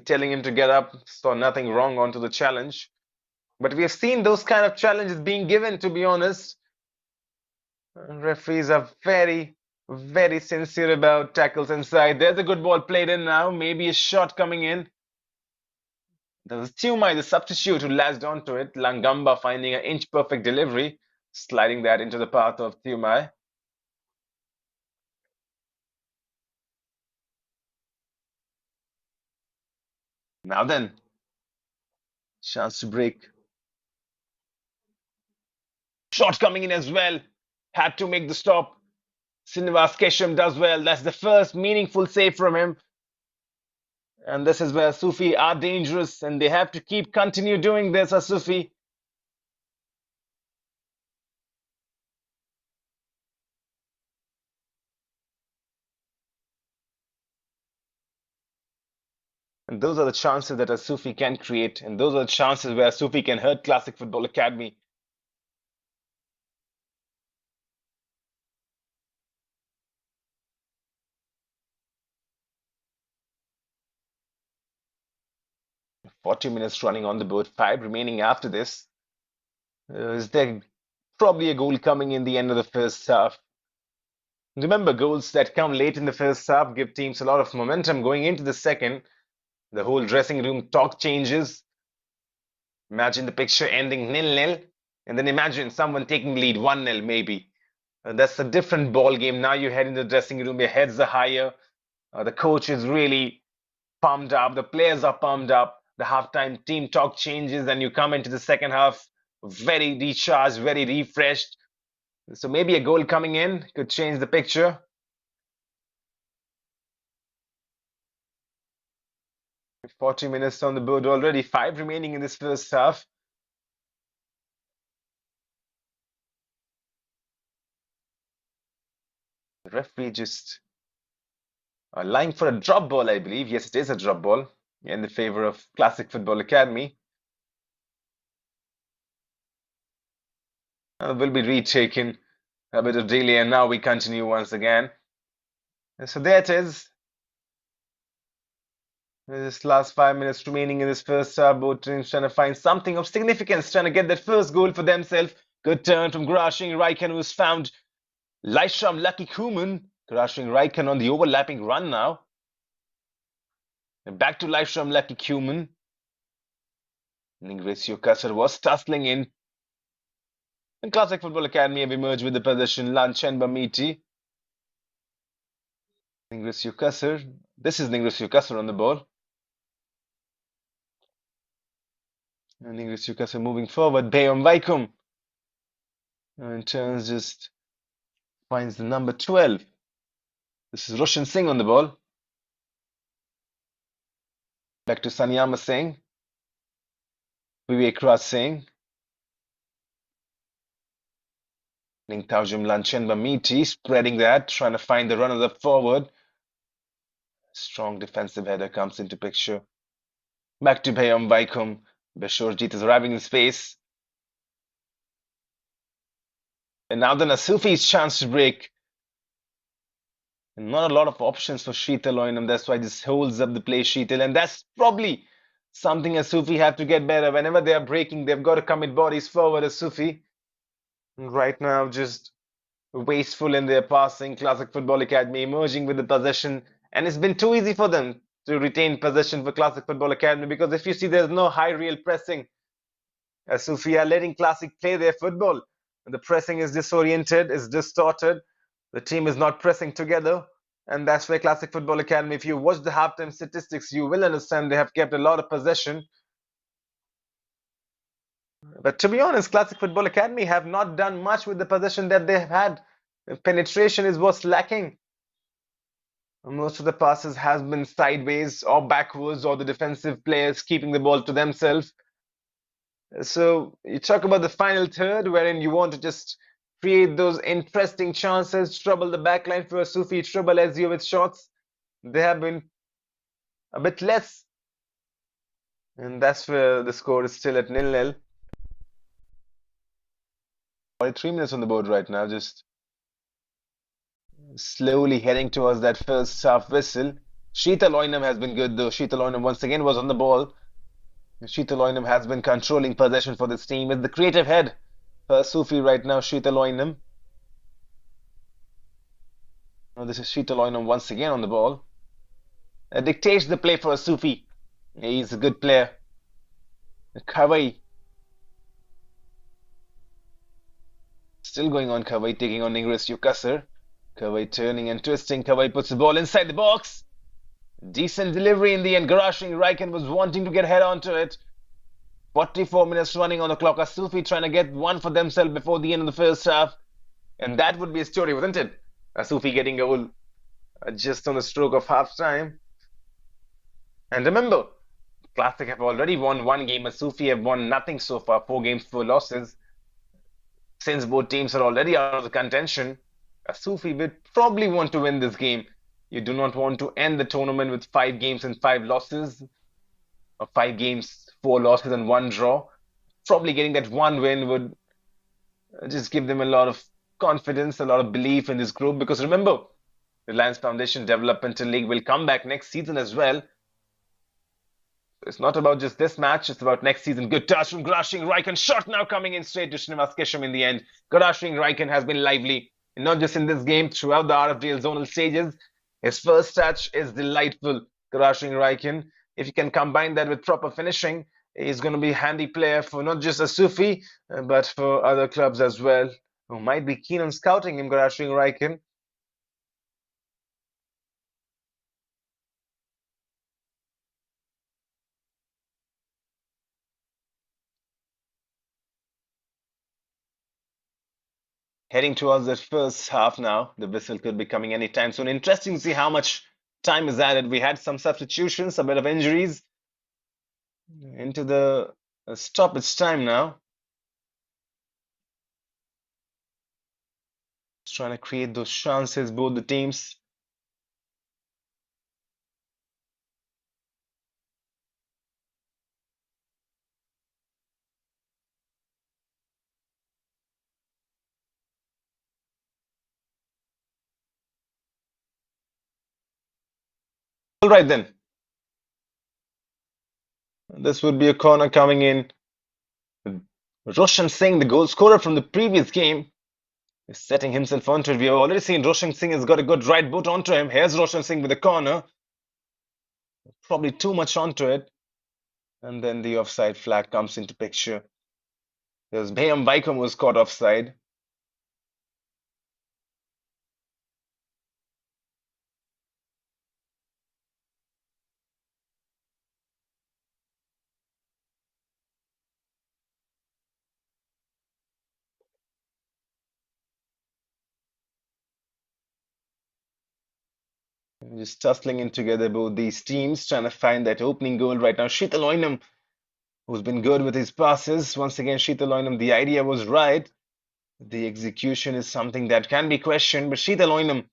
telling him to get up, saw nothing wrong onto the challenge. But we have seen those kind of challenges being given, to be honest. Referees are very, very sincere about tackles inside. There's a good ball played in now. Maybe a shot coming in. There was Tumai, the substitute, who latched onto it. Langamba finding an inch-perfect delivery, sliding that into the path of Tumai. Now then, chance to break. Shot coming in as well. Had to make the stop. Srinivas Kesham does well. That's the first meaningful save from him. And this is where Asufii are dangerous, and they have to continue doing this, Asufii. And those are the chances that Asufii can create, and those are the chances where Asufii can hurt Classic Football Academy. "40 minutes running on the board, 5 remaining after this. Is there probably a goal coming in the end of the first half? Remember, goals that come late in the first half give teams a lot of momentum going into the second. The whole dressing room talk changes. Imagine the picture ending 0-0, and then imagine someone taking lead 1-0 maybe. That's a different ball game. Now you head in the dressing room, your heads are higher. The coach is really pumped up. The players are pumped up. The halftime team talk changes, and you come into the second half very recharged, very refreshed. So maybe a goal coming in could change the picture. 40 minutes on the board already, 5 remaining in this first half. The referee just lying for a drop ball, I believe. Yes, it is a drop ball in the favor of Classic Football Academy. Will be retaken. A bit of delay, and now we continue once again. So there it is. This last 5 minutes remaining in this first half, both teams trying to find something of significance, trying to get that first goal for themselves. Good turn from Grashing Raikan, who's found Laishram Lucky Kuman. Grashing Raikan on the overlapping run now. And back to Laishram Lucky Kuman. Ingresio Kasar was tussling in. And Classic Football Academy have emerged with the possession. Lanchan Bamiti. Ingresio Kasar. This is Ingresio Kasar on the ball. And Ingresio Kasar moving forward. Bayom Vaikum. And turns just finds the number 12. This is Roshan Singh on the ball. Back to Sanyama Singh. Vivek Raj Singh. Ningtaujum Lanchenba Miti spreading that, trying to find the runners up forward. Strong defensive header comes into picture. Back to Bayam Vaikum. Beshorjit is arriving in space. And now then Asufi's chance to break. And not a lot of options for Sheetal Oinam. That's why this holds up the play, Sheetal. And that's probably something Asufii have to get better. Whenever they are breaking, they've got to commit bodies forward, Asufii. Right now, just wasteful in their passing. Classic Football Academy emerging with the possession. And it's been too easy for them to retain possession for Classic Football Academy, because if you see, there's no high real pressing. Asufii are letting Classic play their football. The pressing is disoriented, is distorted. The team is not pressing together. And that's where Classic Football Academy, if you watch the halftime statistics, you will understand they have kept a lot of possession. But to be honest, Classic Football Academy have not done much with the possession that they have had. Penetration is what's lacking. Most of the passes has been sideways or backwards, or the defensive players keeping the ball to themselves. So you talk about the final third, wherein you want to just create those interesting chances, trouble the backline for Asufii, trouble Ezio with shots. They have been a bit less. And that's where the score is still at 0-0. 43 minutes on the board right now, just slowly heading towards that first half whistle. Sheetal Oinam has been good though. Sheetal Oinam once again was on the ball. Sheetal Oinam has been controlling possession for this team. Is the creative head for Asufii right now, Sheetal Oinam. Now this is Sheetal Oinam once again on the ball. Dictates the play for Asufii. He's a good player. Kawai still going on. Kawai taking on Ingris Yukasar. Kawai turning and twisting. Kawai puts the ball inside the box. Decent delivery in the end. Garashing Raiken was wanting to get head onto it. 44 minutes running on the clock. Asufii trying to get one for themselves before the end of the first half. And that would be a story, wouldn't it? Asufii getting a goal just on the stroke of half time. And remember, Classic have already won one game. Asufii have won nothing so far. 4 games, 4 losses. Since both teams are already out of the contention, Asufii would probably want to win this game. You do not want to end the tournament with 5 games and 5 losses, or 5 games, 4 losses and 1 draw. Probably getting that one win would just give them a lot of confidence, a lot of belief in this group. Because remember, the Reliance Foundation Developmental League will come back next season as well. It's not about just this match, it's about next season. Good touch from Garashing Raiken. Shot now coming in straight to Srinivas Kesham in the end. Garashing Raiken has been lively, and not just in this game, throughout the RFDL zonal stages. His first touch is delightful. Garashing Raiken. If you can combine that with proper finishing, he's going to be a handy player for not just Asufii, but for other clubs as well, who might be keen on scouting him, Garashing Raiken. Heading towards that first half now. The whistle could be coming anytime soon. Interesting to see how much time is added. We had some substitutions, a bit of injuries into the stoppage time now. Just trying to create those chances, both the teams. All right then. This would be a corner coming in. Roshan Singh, the goal scorer from the previous game, is setting himself onto it. We have already seen Roshan Singh has got a good right boot onto him. Here's Roshan Singh with the corner. Probably too much onto it. And then the offside flag comes into picture. Because Bhayam Vaikom was caught offside. Just tussling in together both these teams, trying to find that opening goal right now. Sheetal Oinam, who's been good with his passes. Once again, Sheetal Oinam, the idea was right. The execution is something that can be questioned, but Sheetal Oinam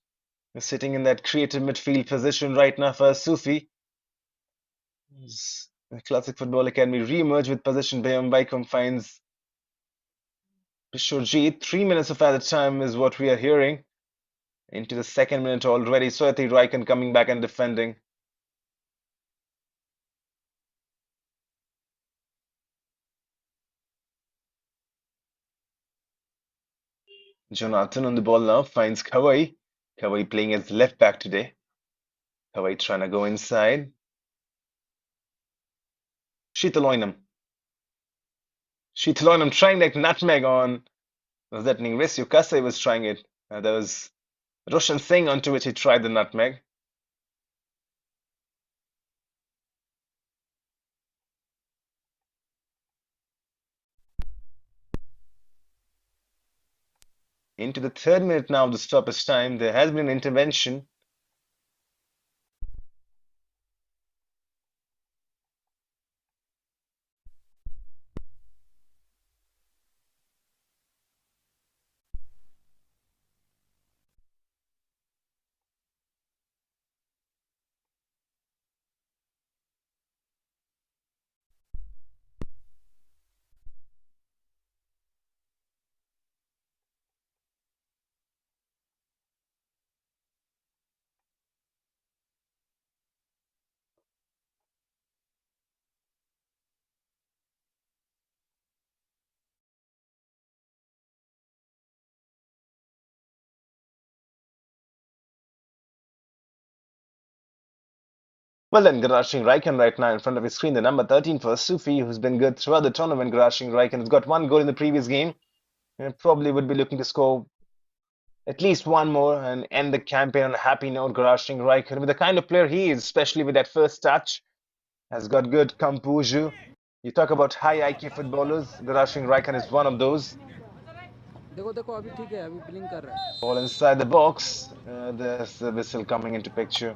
is sitting in that creative midfield position right now for Asufii. The Classic Football Academy re-emerge with possession. Bhayam Vaikom finds Bishorjeet. 3 minutes of added time is what we are hearing. Into the second minute already. Swati Raikan coming back and defending. Jonathan on the ball now finds Kawai. Kawai playing as left back today. Kawai trying to go inside. Sheetal Oinam trying that nutmeg on. Was that Ingris Yukase was trying it? That was Roshan Singh onto which he tried the nutmeg. Into the third minute now of the stoppage time, there has been an intervention. Well then, Garashing Raikkonen right now in front of his screen, the number 13 for Asufii, who's been good throughout the tournament. Garashing Raikkonen has got one goal in the previous game and probably would be looking to score at least one more and end the campaign on a happy note. Garashing Raikkonen, with the kind of player he is, especially with that first touch, has got good composure. You talk about high IQ footballers, Garashing Raikkonen is one of those. देखो देखो अभी ठीक है अभी blink कर रहा है All inside the box. There's the whistle coming into picture.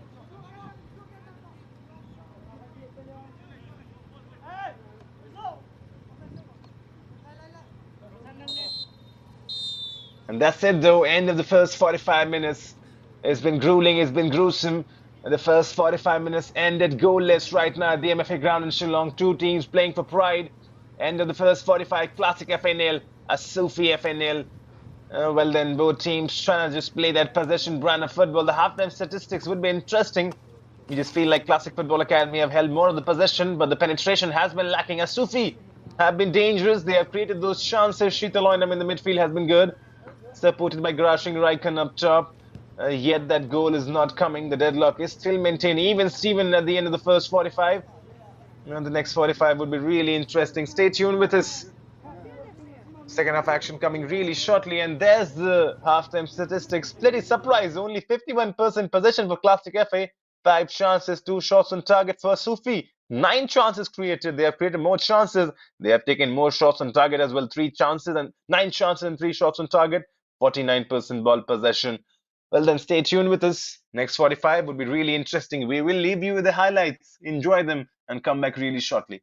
And that's it, though. End of the first 45 minutes. It's been grueling, it's been gruesome. The first 45 minutes ended goalless right now at the MFA ground in Shillong. Two teams playing for pride. End of the first 45, Classic FNL, Asufii FNL. Well, then, both teams trying to just play that possession brand of football. The halftime statistics would be interesting. You just feel like Classic Football Academy have held more of the possession, but the penetration has been lacking. Asufii have been dangerous. They have created those chances. Shitaloinam in the midfield has been good, supported by Grashing Raikkonen up top. Yet that goal is not coming. The deadlock is still maintained. Even Steven at the end of the first 45. And the next 45 would be really interesting. Stay tuned with us. Second half action coming really shortly, and there's the halftime statistics. Pretty surprise, only 51% possession for Classic FA, 5 chances, 2 shots on target for Sufi. 9 chances created. They have created more chances. They have taken more shots on target as well. 3 chances and 9 chances and 3 shots on target. 49% ball possession. Well then, stay tuned with us. Next 45 would be really interesting. We will leave you with the highlights. Enjoy them and come back really shortly.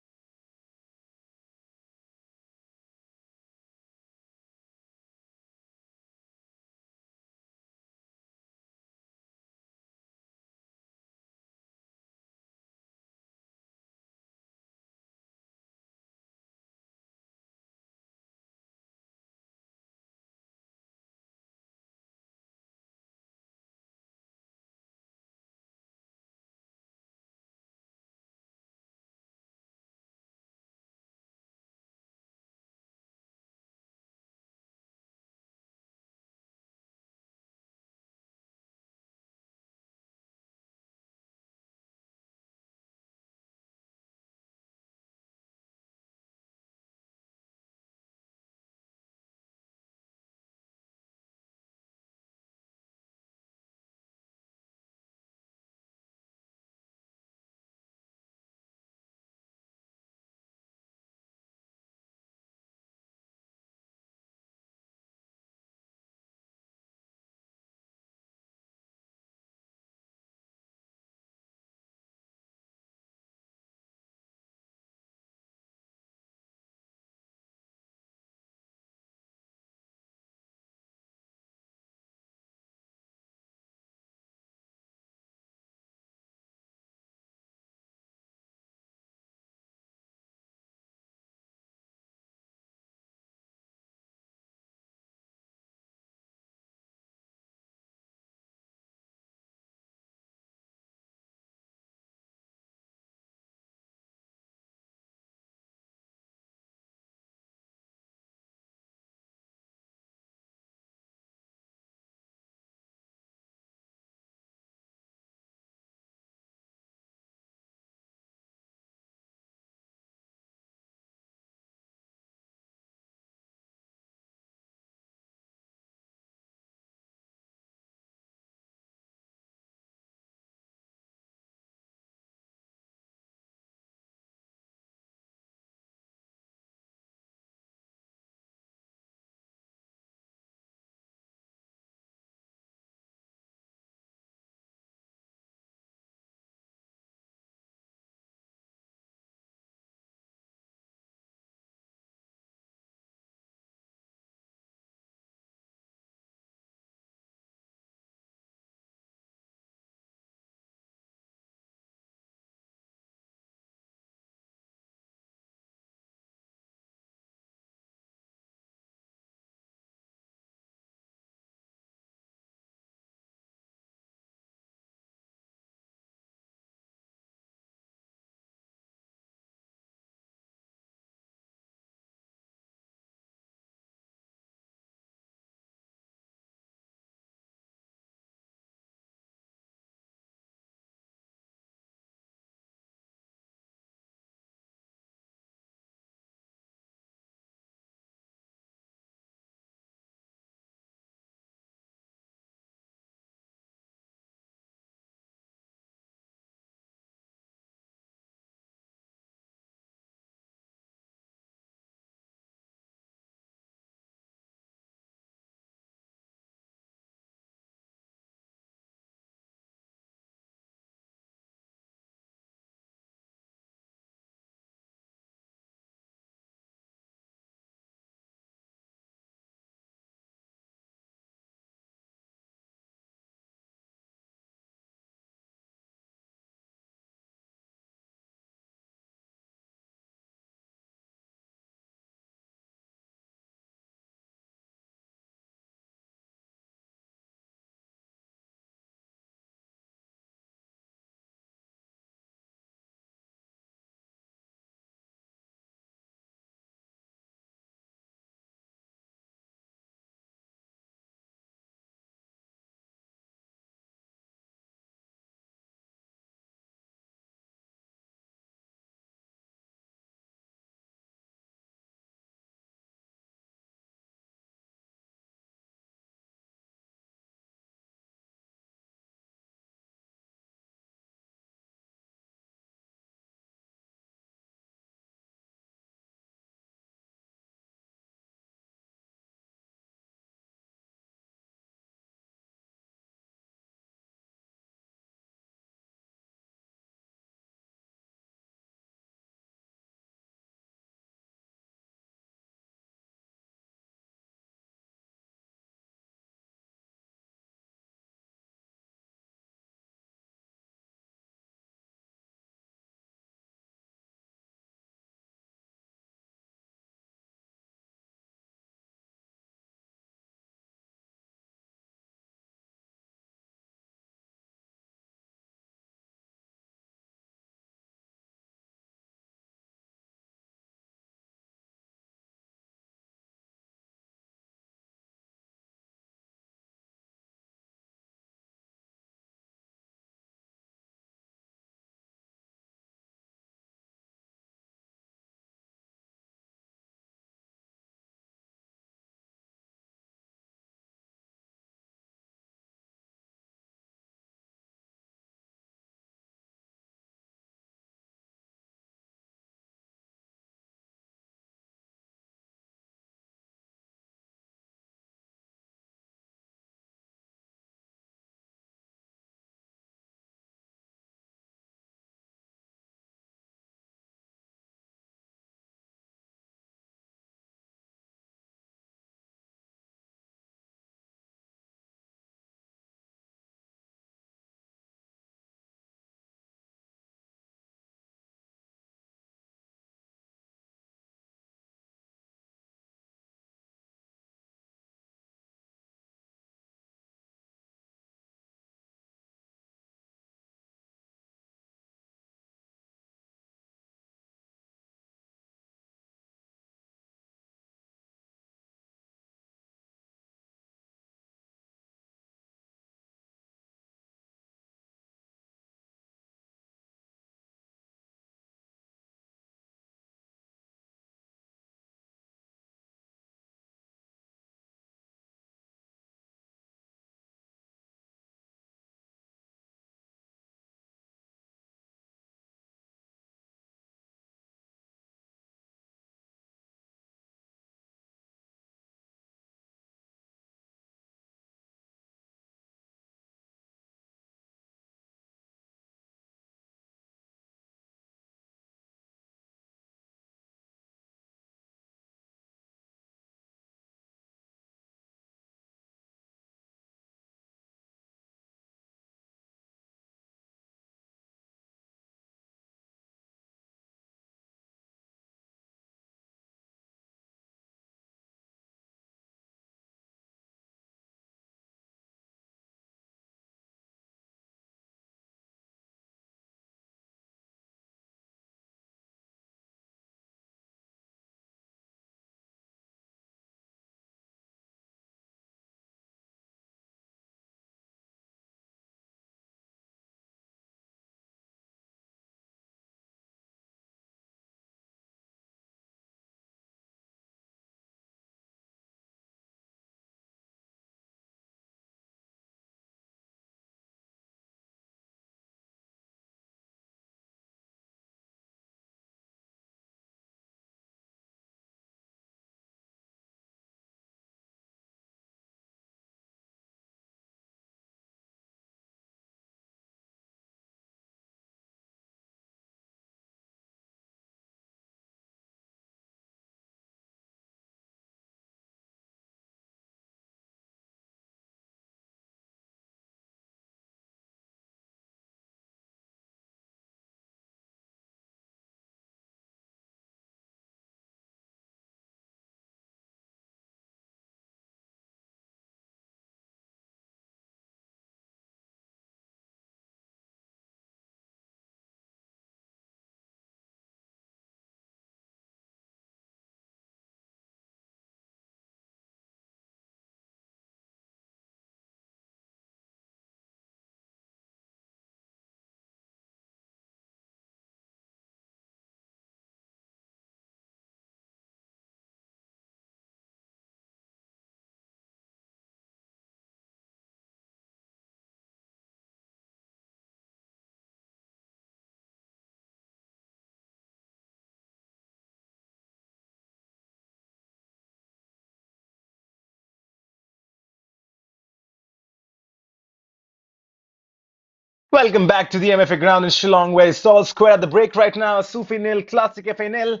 Welcome back to the MFA ground in Shillong, where it's all square at the break right now. Asufii nil, Classic FA nil.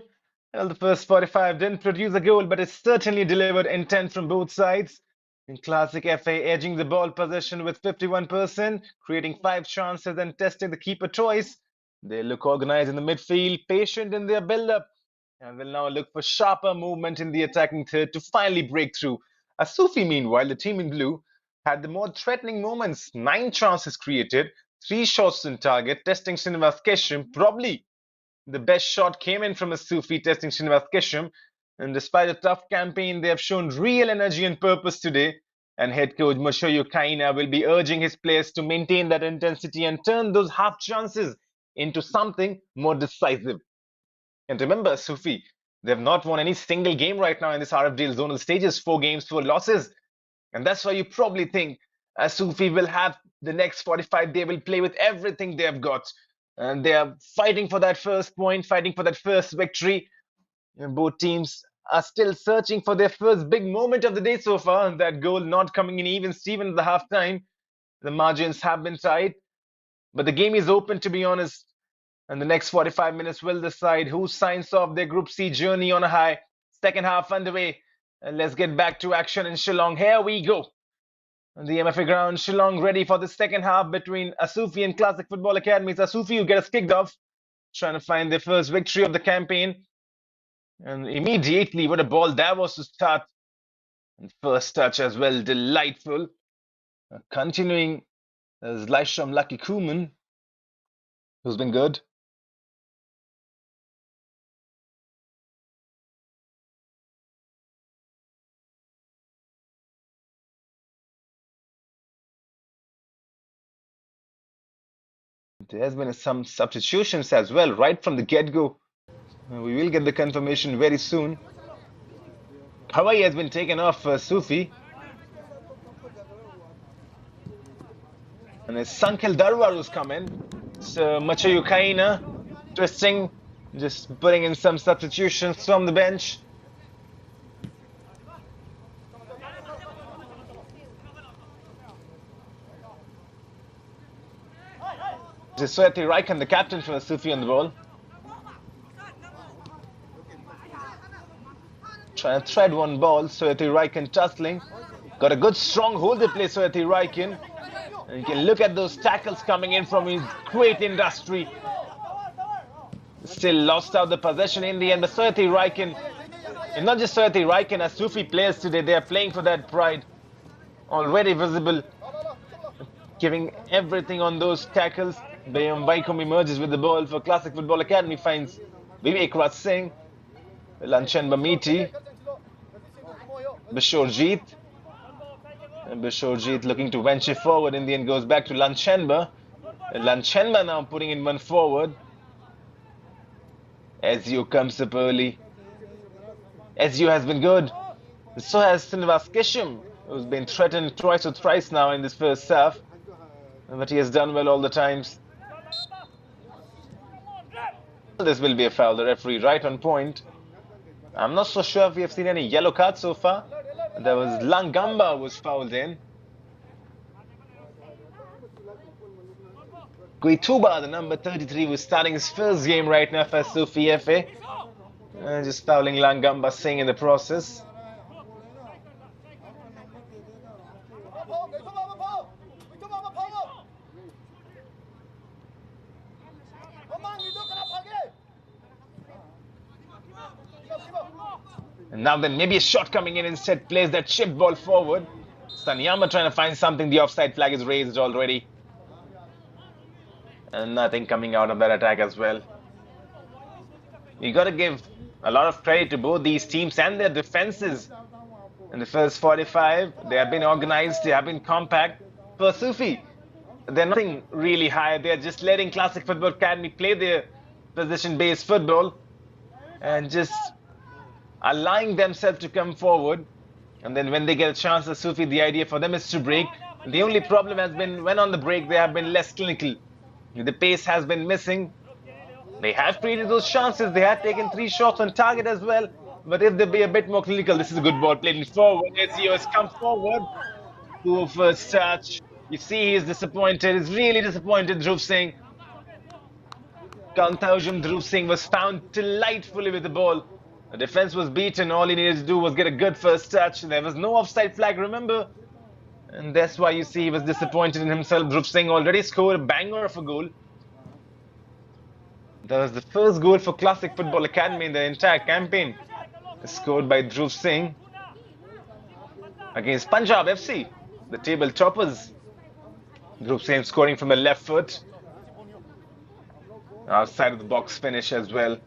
Well, the first 45 didn't produce a goal, but it certainly delivered intent from both sides. In Classic FA, edging the ball possession with 51%, creating 5 chances and testing the keeper choice. They look organized in the midfield, patient in their build-up, and will now look for sharper movement in the attacking third to finally break through. Asufii, meanwhile, the team in blue, had the more threatening moments. 9 chances created, 3 shots on target, testing Srinivas Kesham. Probably the best shot came in from Asufii, testing Srinivas Kesham. And despite a tough campaign, they have shown real energy and purpose today. And head coach Mashoyo Kaina will be urging his players to maintain that intensity and turn those half chances into something more decisive. And remember, Sufi, they have not won any single game right now in this RFDL zonal stages, 4 games, 4 losses. And that's why you probably think Sufi will have the next 45, they will play with everything they have got. And they are fighting for that first point, fighting for that first victory. And both teams are still searching for their first big moment of the day so far. And that goal not coming in even Steven at the halftime. The margins have been tight. But the game is open, to be honest. And the next 45 minutes will decide who signs off their Group C journey on a high. Second half underway. And let's get back to action in Shillong. Here we go. On the MFA ground, Shillong ready for the second half between Asufii and Classic Football Academies. Asufii who get us kicked off, trying to find their first victory of the campaign. And immediately, what a ball that was to start. And first touch as well, delightful. Continuing as Laisham Lucky Kuman, who's been good. There has been some substitutions as well, right from the get-go. We will get the confirmation very soon. Hawaii has been taken off for Sufi. And it's Sankel Darwar who's come in. So Machayu Kaina twisting, just putting in some substitutions from the bench. This is Swati Raikan, the captain for Sufi on the ball. Trying to thread one ball, Swati Raikan tussling. Got a good strong hold to play Swati Raikan. And you can look at those tackles coming in from his great industry. Still lost out the possession in the end, but Swati Raikan, and not just Swati Raikan, as Sufi players today, they are playing for that pride. Already visible, giving everything on those tackles. Bayam Vaikom emerges with the ball for Classic Football Academy, finds Vivek Raj Singh, Lanchan Bamiti, Bishorjeet. And Bishorjeet looking to venture forward, in the end goes back to Lanchenba. Lanchenba now putting in one forward. Ezio comes up early. Ezio has been good. So has Srinivas Kesham, who's been threatened twice or thrice now in this first half. But he has done well all the times. This will be a foul. The referee right on point. I'm not so sure if we have seen any yellow cards so far. There was Langamba was fouled in. Guituba, the number 33, was starting his first game right now for Asufii FA. Just fouling Langamba Singh in the process. And now then maybe a shot coming in, instead plays that chip ball forward. Sanyama trying to find something. The offside flag is raised already. And nothing coming out of that attack as well. You got to give a lot of credit to both these teams and their defenses. In the first 45, they have been organized, they have been compact. For Sufi, they're nothing really high. They're just letting Classic Football Academy play their position-based football and just allowing themselves to come forward. And then when they get a chance, Sufi, the idea for them is to break. The only problem has been when on the break, they have been less clinical. The pace has been missing. They have created those chances. They have taken 3 shots on target as well. But if they be a bit more clinical, this is a good ball played forward. Ezio has come forward to a first touch. You see, he's disappointed. He's really disappointed, Dhruv Singh. Kantaujam Dhruv Singh was found delightfully with the ball. The defense was beaten. All he needed to do was get a good first touch. There was no offside flag, remember? And that's why you see he was disappointed in himself. Dhruv Singh already scored a banger of a goal. That was the first goal for Classic Football Academy in the entire campaign. Scored by Dhruv Singh against Punjab FC, the table toppers. Dhruv Singh scoring from the left foot. Outside of the box finish as well.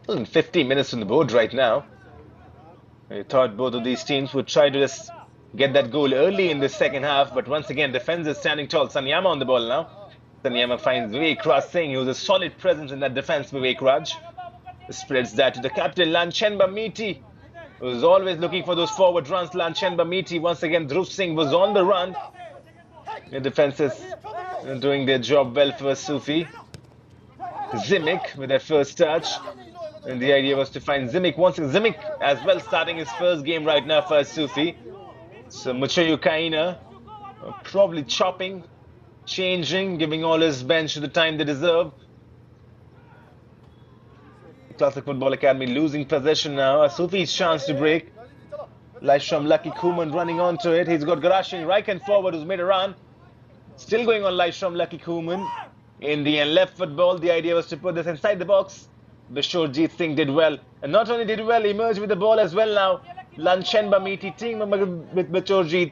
In 50 minutes on the board right now. I thought both of these teams would try to just get that goal early in the second half, but once again, defense is standing tall. Sanyama on the ball now. Sanyama finds Vivek Raj Singh, who's a solid presence in that defense. Vivek Raj spreads that to the captain, Lanchenba Meeti, who's always looking for those forward runs. Lanchenba Meeti, once again, Dhruv Singh was on the run. The defense is doing their job well for Asufii. Zimic with that first touch. And the idea was to find Zimic. Once Zimic as well starting his first game right now for Asufii. So Muchayu Kaina probably chopping, changing, giving all his bench the time they deserve. Classic Football Academy losing possession now. Asufi's chance to break. Laishram Lucky Kuman running onto it. He's got Garashin Raikan forward who's made a run. Still going on Laishram Lucky Kuman. In the end, left foot ball. The idea was to put this inside the box. Bishorjeet Singh did well. And not only did well, emerged with the ball as well now. Lanchenba Meeti team with Bishorjeet.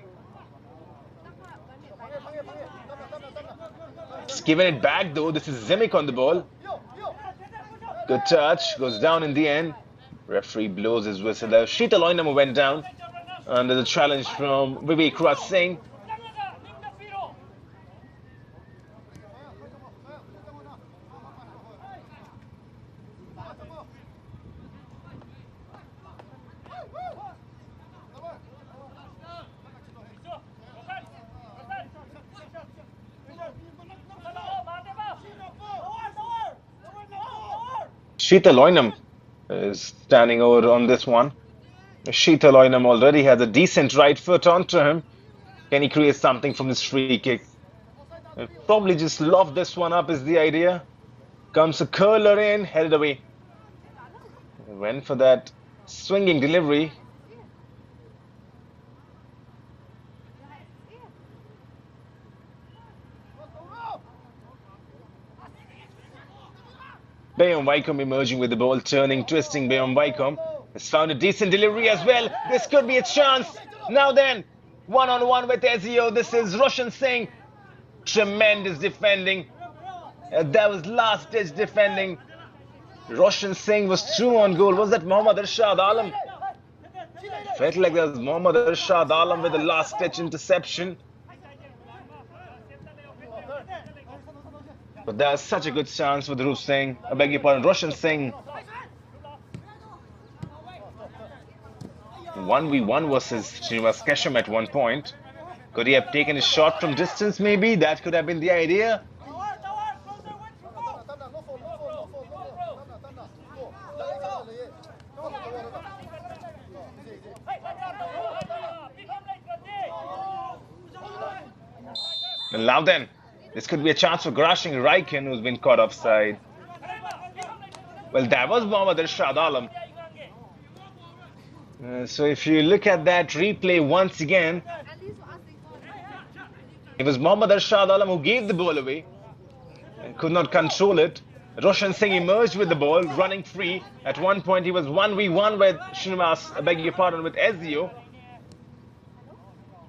Just giving it back though. This is Zimic on the ball. Good touch. Goes down in the end. Referee blows his whistle. Sheetal Oinam went down under the challenge from Vivek Raj Singh. Sheetal Oinam is standing over on this one. Sheetal Oinam already has a decent right foot onto him. Can he create something from this free kick? Probably just loft this one up is the idea. Comes a curler in, headed away. Went for that swinging delivery. Bayom Wycombe emerging with the ball, turning, twisting. Bayom Wycombe has found a decent delivery as well. This could be a chance. Now then, one-on-one with Ezio. This is Roshan Singh. Tremendous defending. That was last-ditch defending. Roshan Singh was through on goal. Was that Mohammad Arshad Alam? Felt like that was Mohammad Arshad Alam with the last-ditch interception. But that was such a good chance for Dhruv Singh. I beg your pardon, Roshan Singh. 1v1 versus Srinivas Kesham at one point. Could he have taken a shot from distance maybe? That could have been the idea. And now then, this could be a chance for Garashing Raikan, who's been caught offside. Well, that was Mohammad Arshad Alam. So if you look at that replay once again, it was Mohammad Arshad Alam who gave the ball away and could not control it. Roshan Singh emerged with the ball, running free. At one point, he was 1v1 with Srinivas, I beg your pardon, with Ezio.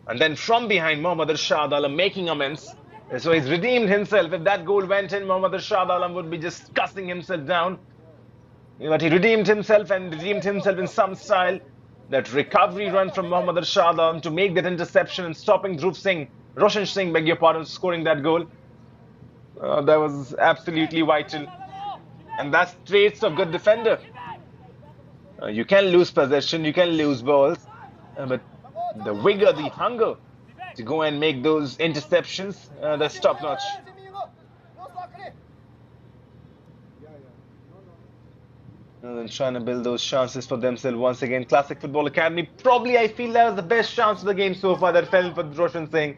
And then from behind, Mohammad Arshad Alam making amends. So he's redeemed himself. If that goal went in, Mohammad Arshad Alam would be just cussing himself down. But he redeemed himself and redeemed himself in some style. That recovery run from Mohammad Arshad Alam to make that interception and stopping Dhruv Singh, Roshan Singh, beg your pardon, scoring that goal. That was absolutely vital. And that's traits of good defender. You can lose possession, you can lose balls. But the vigor, the hunger to go and make those interceptions. That's top notch. And then trying to build those chances for themselves once again. Classic Football Academy. Probably I feel that was the best chance of the game so far that fell for Roshan Singh.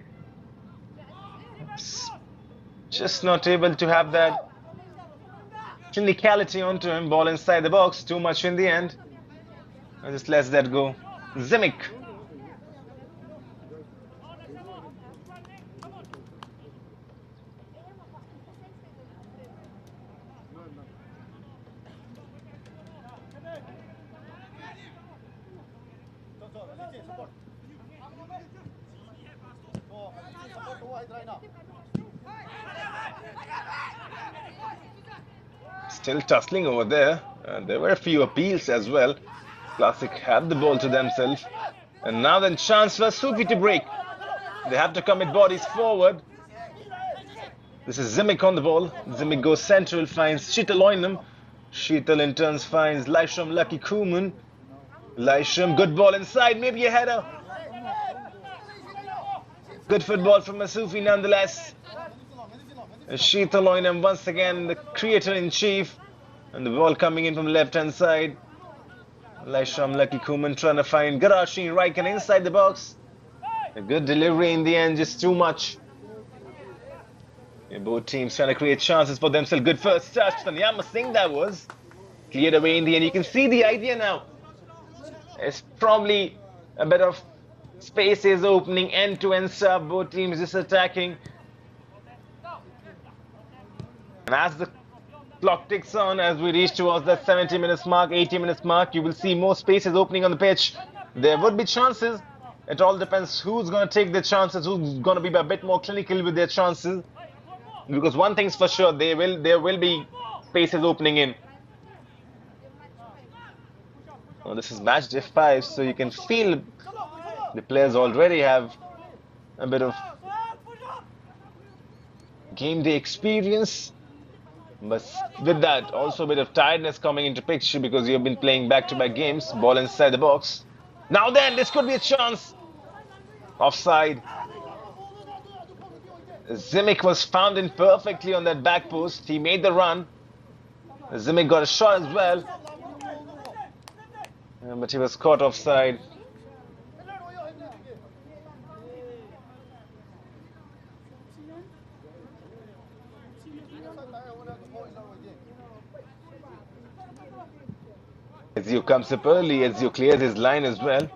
Just not able to have that clinicality onto him. Ball inside the box. Too much in the end. And just lets that go. Zimic. Still tussling over there. There were a few appeals as well. Classic had the ball to themselves. And now then chance for Asufii to break. They have to commit bodies forward. This is Zimic on the ball. Zimic goes central, finds Sheetal Oinam. Sheetal in turns finds Laisham Lucky Kuman. Laisham, good ball inside, maybe a header. Good football from Asufii nonetheless. Sheetal Oinam once again the creator-in-chief. And the ball coming in from the left-hand side. Laisham Lucky Kuman trying to find Garashi Raikan inside the box. A good delivery in the end, just too much. Both teams trying to create chances for themselves. Good first touch. Tanyama Singh that was. Cleared away in the end. You can see the idea now. It's probably a bit of spaces opening end-to-end stuff. Both teams just attacking. And as the clock ticks on, as we reach towards that 70 minutes mark, 80 minutes mark, you will see more spaces opening on the pitch. There would be chances. It all depends who's going to take the chances, who's going to be a bit more clinical with their chances. Because one thing's for sure, there will be spaces opening in. Oh, this is match day 5, so you can feel the players already have a bit of game day experience. But with that, also a bit of tiredness coming into picture because you've been playing back-to-back games. Ball inside the box. Now then, this could be a chance. Offside. Zimic was found in perfectly on that back post. He made the run. Zimic got a shot as well. But he was caught offside. Ezio comes up early. Ezio clears his line as well.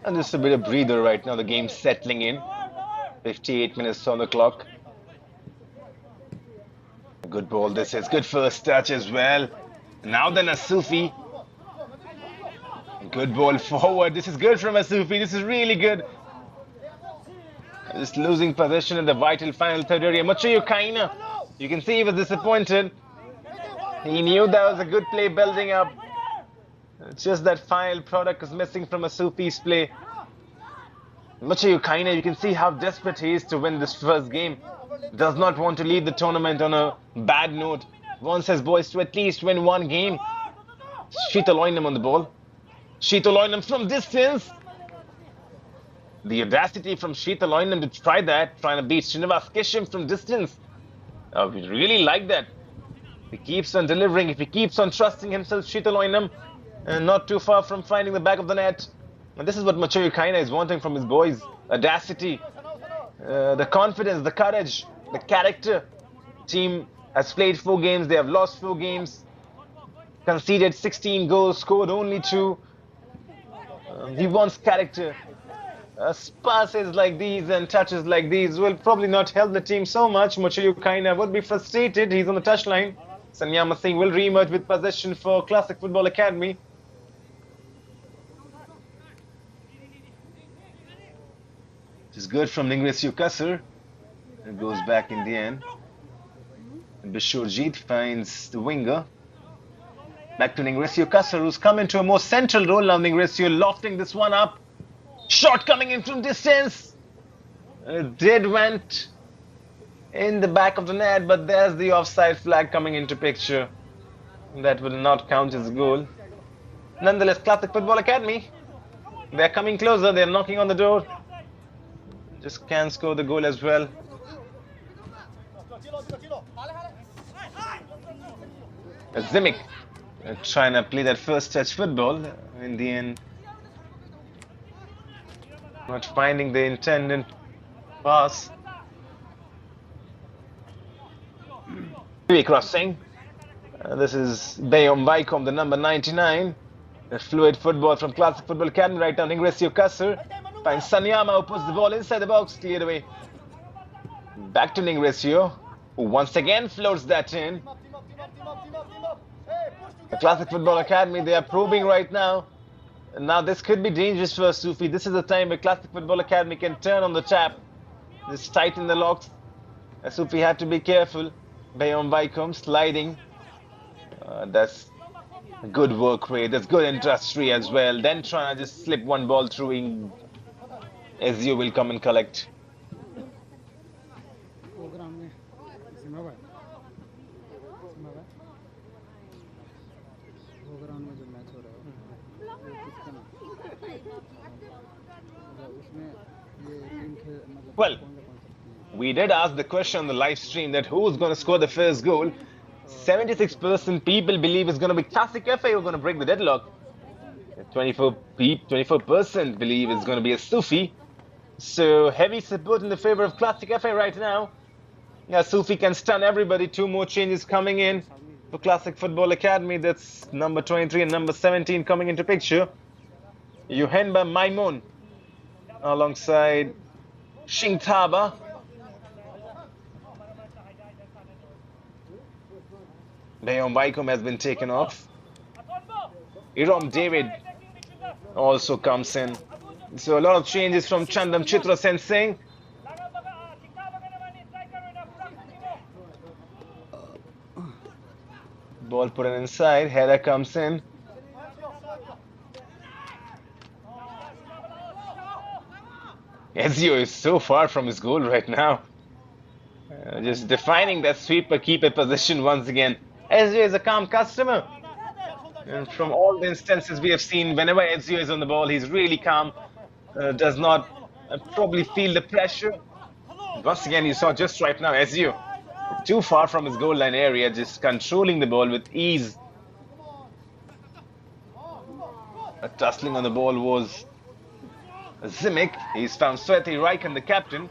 And just a bit of breather right now. The game's settling in. 58 minutes on the clock. Good ball this is. Good first touch as well. Now then Asufii. Good ball forward. This is good from Asufii. This is really good. Just losing possession in the vital final third area. Machayu Kaina. You can see he was disappointed. He knew that was a good play building up. It's just that final product is missing from Asufii's play. Machayu Kaina, you can see how desperate he is to win this first game. Does not want to leave the tournament on a bad note. Wants his boys to at least win one game. Sheetal Oinam on the ball. Sheetal Oinam from distance. The audacity from Sheetal Oinam to try that. Trying to beat Srinivas Kisham from distance. We really like that. He keeps on delivering. If he keeps on trusting himself, Sheetal Oinam, and not too far from finding the back of the net. And this is what Machayu Kaina is wanting from his boys. Audacity, the confidence, the courage, the character. Team has played 4 games. They have lost 4 games. Conceded 16 goals, scored only 2. He wants character. Passes like these and touches like these will probably not help the team so much. Mochayu Kaina would be frustrated. He's on the touchline. Sanyama Singh will re-emerge with possession for Classic Football Academy. It is good from Ningresio Kasser. It goes back in the end. Bishurjeet finds the winger. Back to Ningresio Kasser, who's come into a more central role now. Ningresio lofting this one up. Shot coming in from distance. It went in the back of the net, but there's the offside flag coming into picture. That will not count as a goal. Nonetheless, Classic Football Academy, they're coming closer. They're knocking on the door. Just can't score the goal as well. Zimic trying to play that first touch football. In the end, not finding the intended pass. Crossing. This is Bayom Vaikom, the number 99. A fluid football from Classic Football Academy right now. Ningresio Kasser finds Sanyama, who puts the ball inside the box, cleared away. Back to Ningresio, who once again floats that in. The Classic Football Academy, they are probing right now. And now this could be dangerous for Asufii. This is the time where Classic Football Academy can turn on the tap. Just tighten the locks. Asufii had to be careful. Bayom Vaikom sliding. That's good work rate. That's good industry as well. Then trying to just slip one ball through. Ezio will come and collect. Well, we did ask the question on the live stream that who's going to score the first goal. 76% people believe it's going to be Classic FA who are going to break the deadlock. 24% believe it's going to be Asufii. So heavy support in the favor of Classic FA right now. Asufii can stun everybody. Two more changes coming in for Classic Football Academy. That's number 23 and number 17 coming into picture. Yuhenba Maimon alongside Shingtaba. Bayom Vaikom has been taken off. Irom David also comes in. So a lot of changes from Chandam Chitra Sen Singh. Ball put in inside. Header comes in. Ezio is so far from his goal right now. Just defining that sweeper keeper position once again. Ezio is a calm customer. And from all the instances we have seen, whenever Ezio is on the ball, he's really calm. Does not probably feel the pressure. Once again, you saw just right now, Ezio too far from his goal line area, just controlling the ball with ease. A tussling on the ball was Zimic. He's found Sweti Raikan, the captain.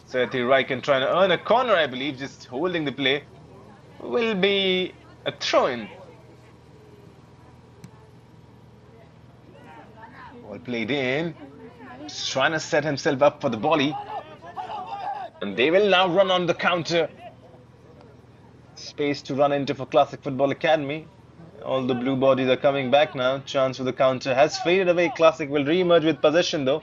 Sweti Raikan trying to earn a corner, I believe, just holding the play. Will be a throw-in. Ball played in. He's trying to set himself up for the volley. And they will now run on the counter. Space to run into for Classic Football Academy. All the blue bodies are coming back now. Chance for the counter has faded away. Classic will re-emerge with possession though.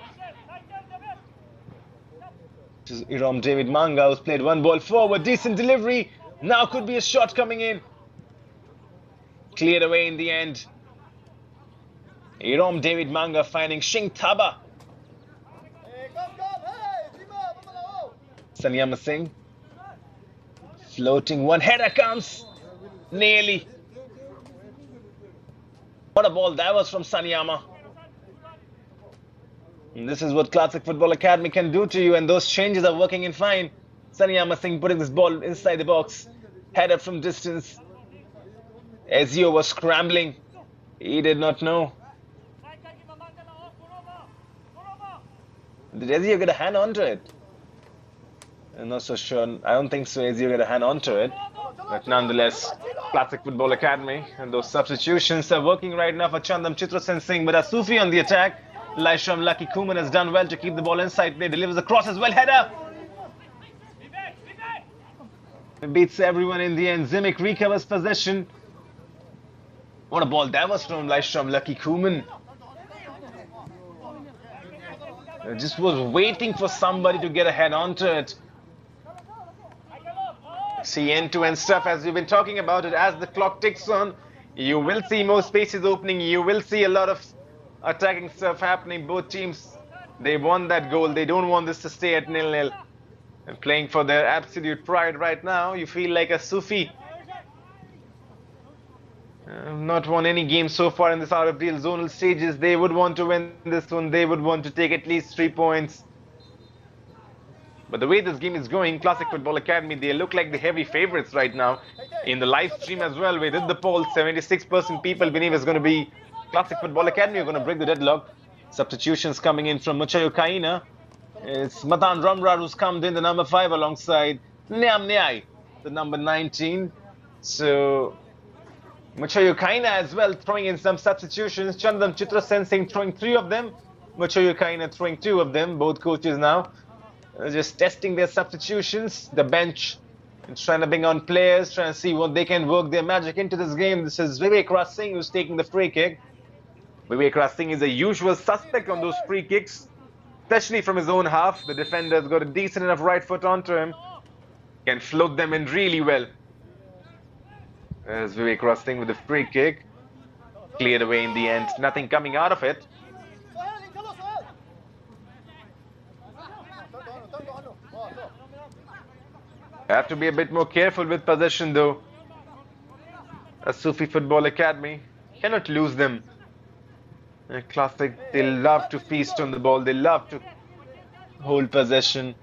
This is Irom David Manga, who's played one ball forward. Decent delivery. Now could be a shot coming in. Cleared away in the end. Irom David Manga finding Shingtaba. Sanyama Singh. Floating one. Header comes. Nearly. What a ball that was from Sanyama. And this is what Classic Football Academy can do to you, and those changes are working in fine. Sanyama Singh putting this ball inside the box. Header from distance. Ezio was scrambling. He did not know. Did Ezio get a hand onto it? I'm not so sure. I don't think so. Ezio got a hand onto it. But nonetheless, Classic Football Academy and those substitutions are working right now for Chandam Chitra Sen Singh. But Asufii on the attack. Laishram Lucky Kuman has done well to keep the ball inside play, delivers a cross as well, header. Beats everyone in the end. Zimic recovers possession. What a ball that was from Laishram Lucky Kuman. Just was waiting for somebody to get a head onto it. See end-to-end stuff as we've been talking about it. As the clock ticks on, you will see more spaces opening. You will see a lot of attacking stuff happening. Both teams, they want that goal. They don't want this to stay at 0-0. And playing for their absolute pride right now. You feel like Asufii not won any game so far in this RFDL zonal stages. They would want to win this one. They would want to take at least 3 points. But the way this game is going, Classic Football Academy, they look like the heavy favorites right now. In the live stream as well, we did the poll. 76% people believe it's going to be Classic Football Academy. We're going to break the deadlock. Substitutions coming in from Muchayo Kaina. It's Matan Ramrar who's come in, the number 5, alongside Nyam Nyai, the number 19. So Muchayo Kaina as well throwing in some substitutions. Chandam Chitra Sen Singh throwing 3 of them. Muchayo Kaina throwing 2 of them. Both coaches now just testing their substitutions. The bench is trying to bring on players, trying to see what they can work their magic into this game. This is Vivek Raj Singh who's taking the free kick. Vivek Raj Singh is a usual suspect on those free kicks, especially from his own half. The defender's got a decent enough right foot onto him. Can float them in really well. There's Vivek Raj Singh with the free kick. Cleared away in the end. Nothing coming out of it. Have to be a bit more careful with possession though. Asufii Football Academy cannot lose them. Classic, they love to feast on the ball. They love to hold possession.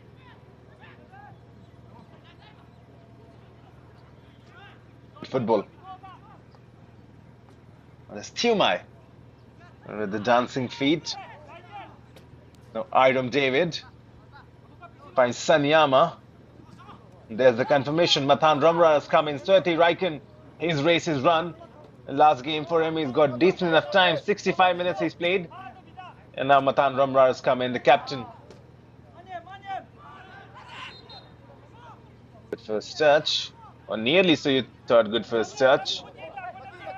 Football. There's Tumai with the dancing feet. Now Idom David finds Sanyama. There's the confirmation. Matan Ramrar has come in. Swati Raikan, his race is run. Last game for him, he's got decent enough time. 65 minutes he's played. And now Matan Ramrar has come in, the captain. Good first touch. Or nearly so you thought, good first touch.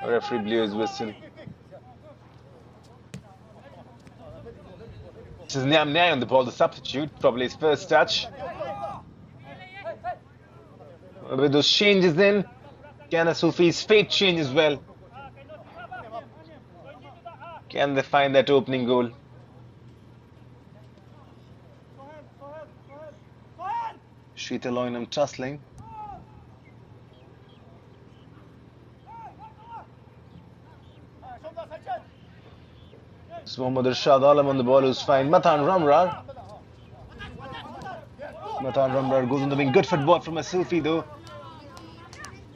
Referee blew his whistle. This is Nyam Nyai on the ball, the substitute. Probably his first touch. With those changes in, can Asufii's fate change as well? Can they find that opening goal? Shritaloinam tussling. It's Mohammad Irshad Alam on the ball who's fine. Matan Ramrar. Matan Ramrar goes on to being good football from Asufii though.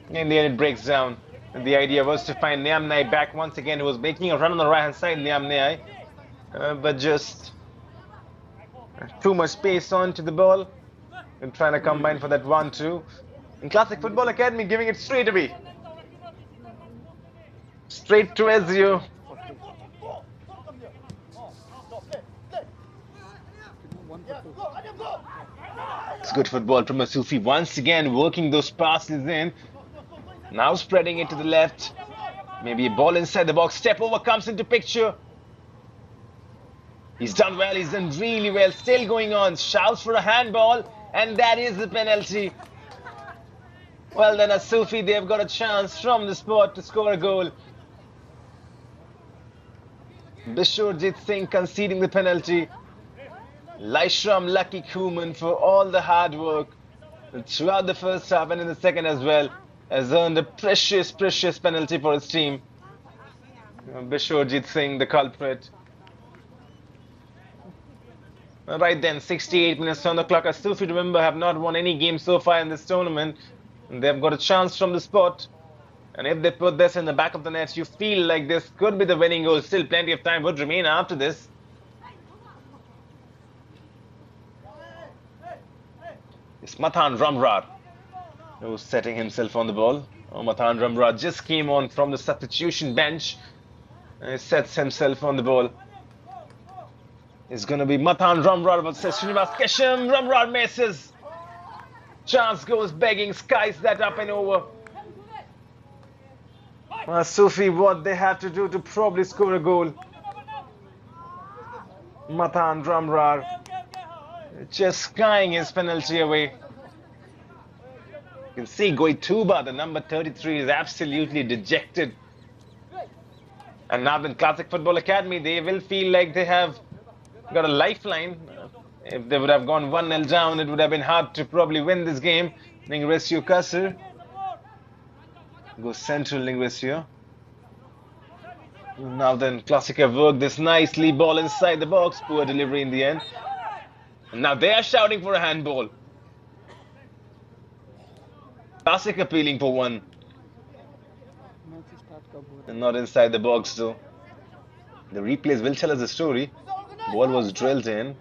In the end it breaks down. And the idea was to find Nyam Nyai back once again, who was making a run on the right hand side, Nyam Nyai. But just too much space onto the ball and trying to combine for that 1-2. In Classic Football Academy giving it straight away. Straight to Ezio. It's good football from Asufii once again, working those passes in. Now spreading it to the left. Maybe a ball inside the box. Step over comes into picture. He's done well. He's done really well. Still going on. Shouts for a handball. And that is the penalty. Well then Asufii, they've got a chance from the spot to score a goal. Bishorjit Singh conceding the penalty. Laishram Lucky Kuman, for all the hard work throughout the first half and in the second as well, has earned a precious penalty for his team. Bishorjit Singh, the culprit. Right then, 68 minutes on the clock. Asufii, remember, have not won any game so far in this tournament. They've got a chance from the spot. And if they put this in the back of the net, you feel like this could be the winning goal. Still plenty of time would remain after this. It's Matan Ramrar who's setting himself on the ball. Matan Ramrar just came on from the substitution bench and he sets himself on the ball. It's going to be Matan Ramrar versus Srinivas Kesham. Ramrar misses. Chance goes begging, skies that up and over. Asufii, what they have to do to probably score a goal. Matan Ramrar just skying his penalty away. You can see Goituba, the number 33, is absolutely dejected. And now the Classic Football Academy, they will feel like they have got a lifeline. If they would have gone 1-0 down, it would have been hard to probably win this game. Lingresio Kasser goes central, Lingresio. Now then, Classic have worked this nicely. Ball inside the box. Poor delivery in the end. And now they are shouting for a handball. Classic appealing for one. And not inside the box though. The replays will tell us the story. Ball was drilled in.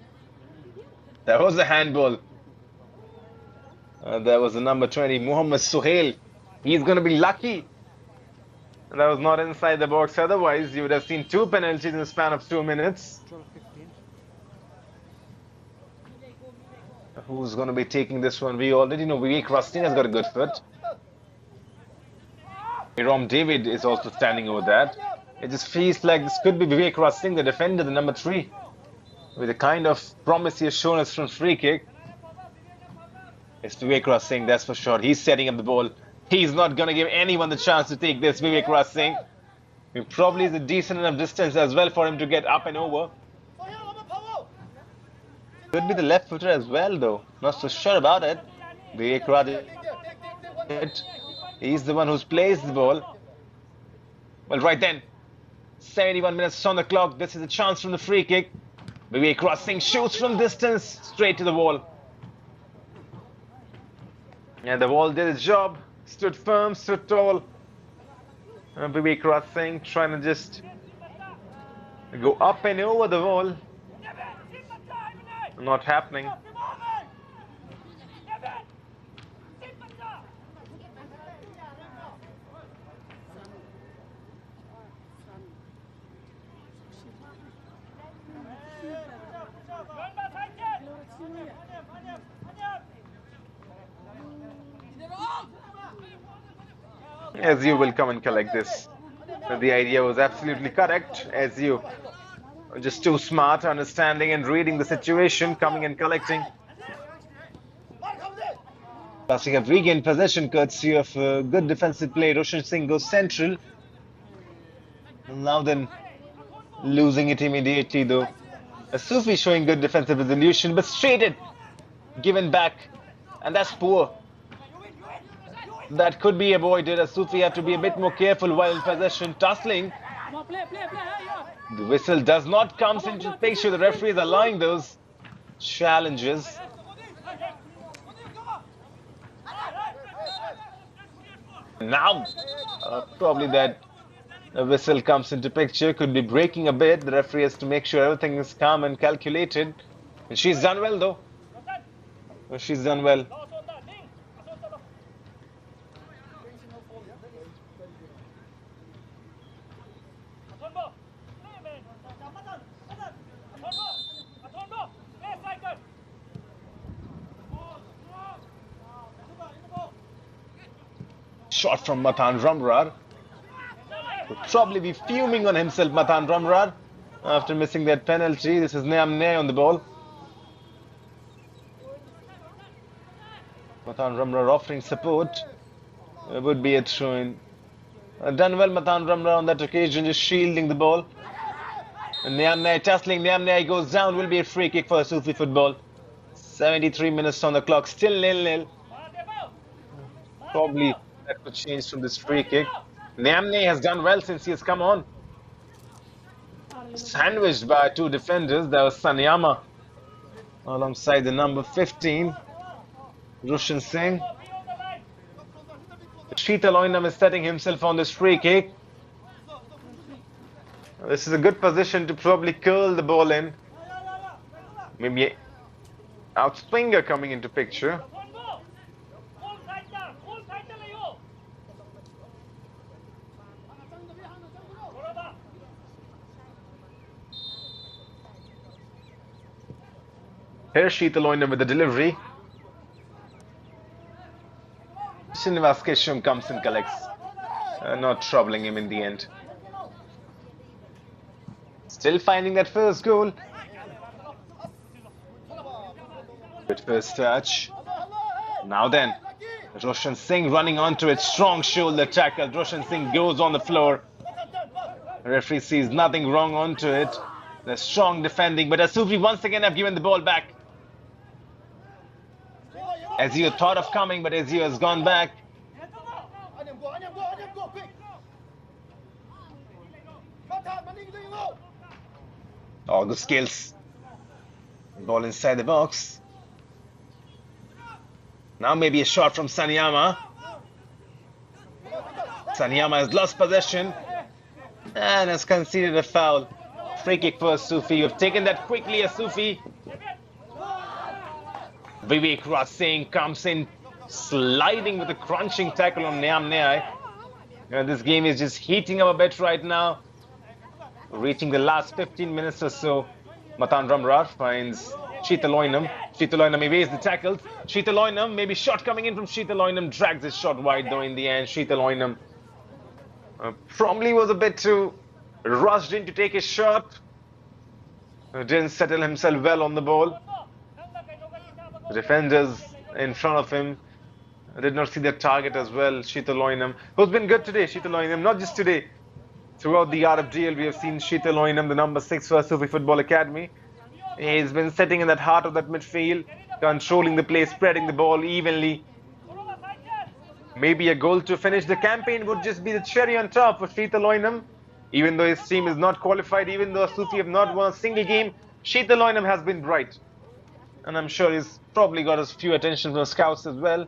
That was a handball. That was the number 20, Muhammad Suhail. He's going to be lucky. That was not inside the box. Otherwise, you would have seen 2 penalties in the span of 2 minutes. Who's going to be taking this one? We already know Vivek Rustin has got a good foot. Rom David is also standing over that. It just feels like this could be Vivek Rustin, the defender, the number 3. With the kind of promise he has shown us from free kick. It's Vivek Rustin, that's for sure. He's setting up the ball. He's not going to give anyone the chance to take this, Vivek Rustin. It probably is a decent enough distance as well for him to get up and over. Could be the left footer as well though. Not so sure about it. Vivek Rustin. He's the one who's placed the ball. Well, right then. 71 minutes on the clock. This is a chance from the free kick. Vivek Rustin shoots from distance straight to the wall. And the wall did its job. Stood firm, stood tall. Vivek Rustin trying to just go up and over the wall. Not happening. As you will come and collect this. The idea was absolutely correct. As you just too smart, understanding and reading the situation, coming and collecting. Classic have regained possession courtesy of good defensive play. Roshan Singh goes central. Now then, losing it immediately though. Asufii showing good defensive resolution, but straight it, given back, and that's poor. That could be avoided. Asufii have to be a bit more careful while in possession. Tussling. The whistle does not come into the picture. The referee is allowing those challenges. Now, probably that a whistle comes into picture. Could be breaking a bit. The referee has to make sure everything is calm and calculated. And she's done well though. She's done well. Shot from Matan Ramrar. Would probably be fuming on himself, Matan Ramrar, after missing that penalty. This is Nyamne on the ball. Matan Ramrar offering support. It would be a throw-in. Done well, Matan Ramrar on that occasion, just shielding the ball. And Nyamne tussling. Nyamne goes down. Will be a free kick for Asufii football. 73 minutes on the clock. Still 0-0. Probably that could change from this free kick. Nyamne has done well since he has come on. Sandwiched by 2 defenders. That was Sanyama alongside the number 15, Roshan Singh. Sheetal Oinam is setting himself on this free kick. This is a good position to probably curl the ball in. Maybe outswinger coming into picture. Here's Sheetaloinam with the delivery. Srinivas Kesham comes and collects, not troubling him in the end. Still finding that first goal. Good first touch. Now then, Roshan Singh running onto it, strong shoulder tackle. Roshan Singh goes on the floor. Referee sees nothing wrong onto it. There's strong defending, but Asufii once again have given the ball back. Ezio thought of coming, but Ezio has gone back. Oh, the skills. Ball inside the box. Now maybe a shot from Sanyama. Sanyama has lost possession and has conceded a foul. Free kick for Asufii. You've taken that quickly, Asufii. Vivek Raj Singh comes in, sliding with a crunching tackle on Nyam Nyai. This game is just heating up a bit right now. Reaching the last 15 minutes or so. Matan Ramrar finds Sheetaloinam. Sheetaloinam evades the tackles. Sheetaloinam, maybe shot coming in from Sheetaloinam, drags his shot wide though in the end. Sheetaloinam probably was a bit too rushed in to take his shot. Didn't settle himself well on the ball. The defenders in front of him did not see their target as well. Sheetaloinam, who's been good today, Sheetaloinam, not just today. Throughout the RFDL, we have seen Sheetaloinam, the number 6 for Asufii Football Academy. He's been sitting in that heart of that midfield, controlling the play, spreading the ball evenly. Maybe a goal to finish the campaign would just be the cherry on top for Sheetaloinam. Even though his team is not qualified, even though Asufii have not won a single game, Sheetaloinam has been bright. And I'm sure he's probably got a few attention from scouts as well.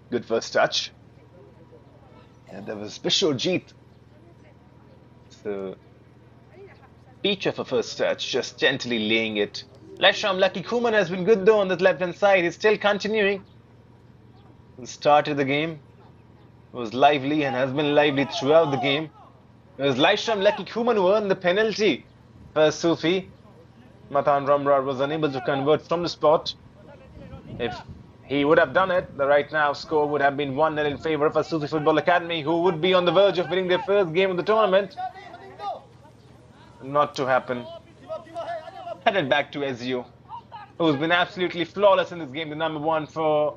Good first touch. And there was Bishojit. So, feature for first touch, just gently laying it. Lashram Lucky Kuman has been good though on the left hand side. He's still continuing. The start of the game was lively and has been lively throughout the game. It was Lashram Lucky Kuman who earned the penalty for Asufii. Matan Ramrar was unable to convert from the spot. If he would have done it, the right now score would have been 1-0 in favor of Asufii Football Academy, who would be on the verge of winning their first game of the tournament. Not to happen. Headed back to Ezio, who's been absolutely flawless in this game, the number 1 for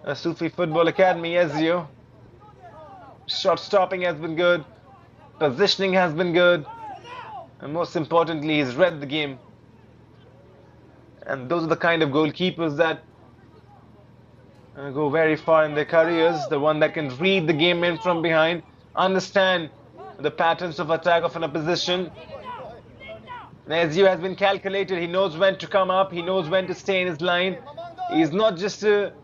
Asufii Football Academy, Ezio. Shot stopping has been good, positioning has been good, and most importantly, he's read the game. And those are the kind of goalkeepers that go very far in their careers. The one that can read the game in from behind, understand the patterns of attack of an opposition. Ezio has been calculated. He knows when to come up. He knows when to stay in his line. He's not just a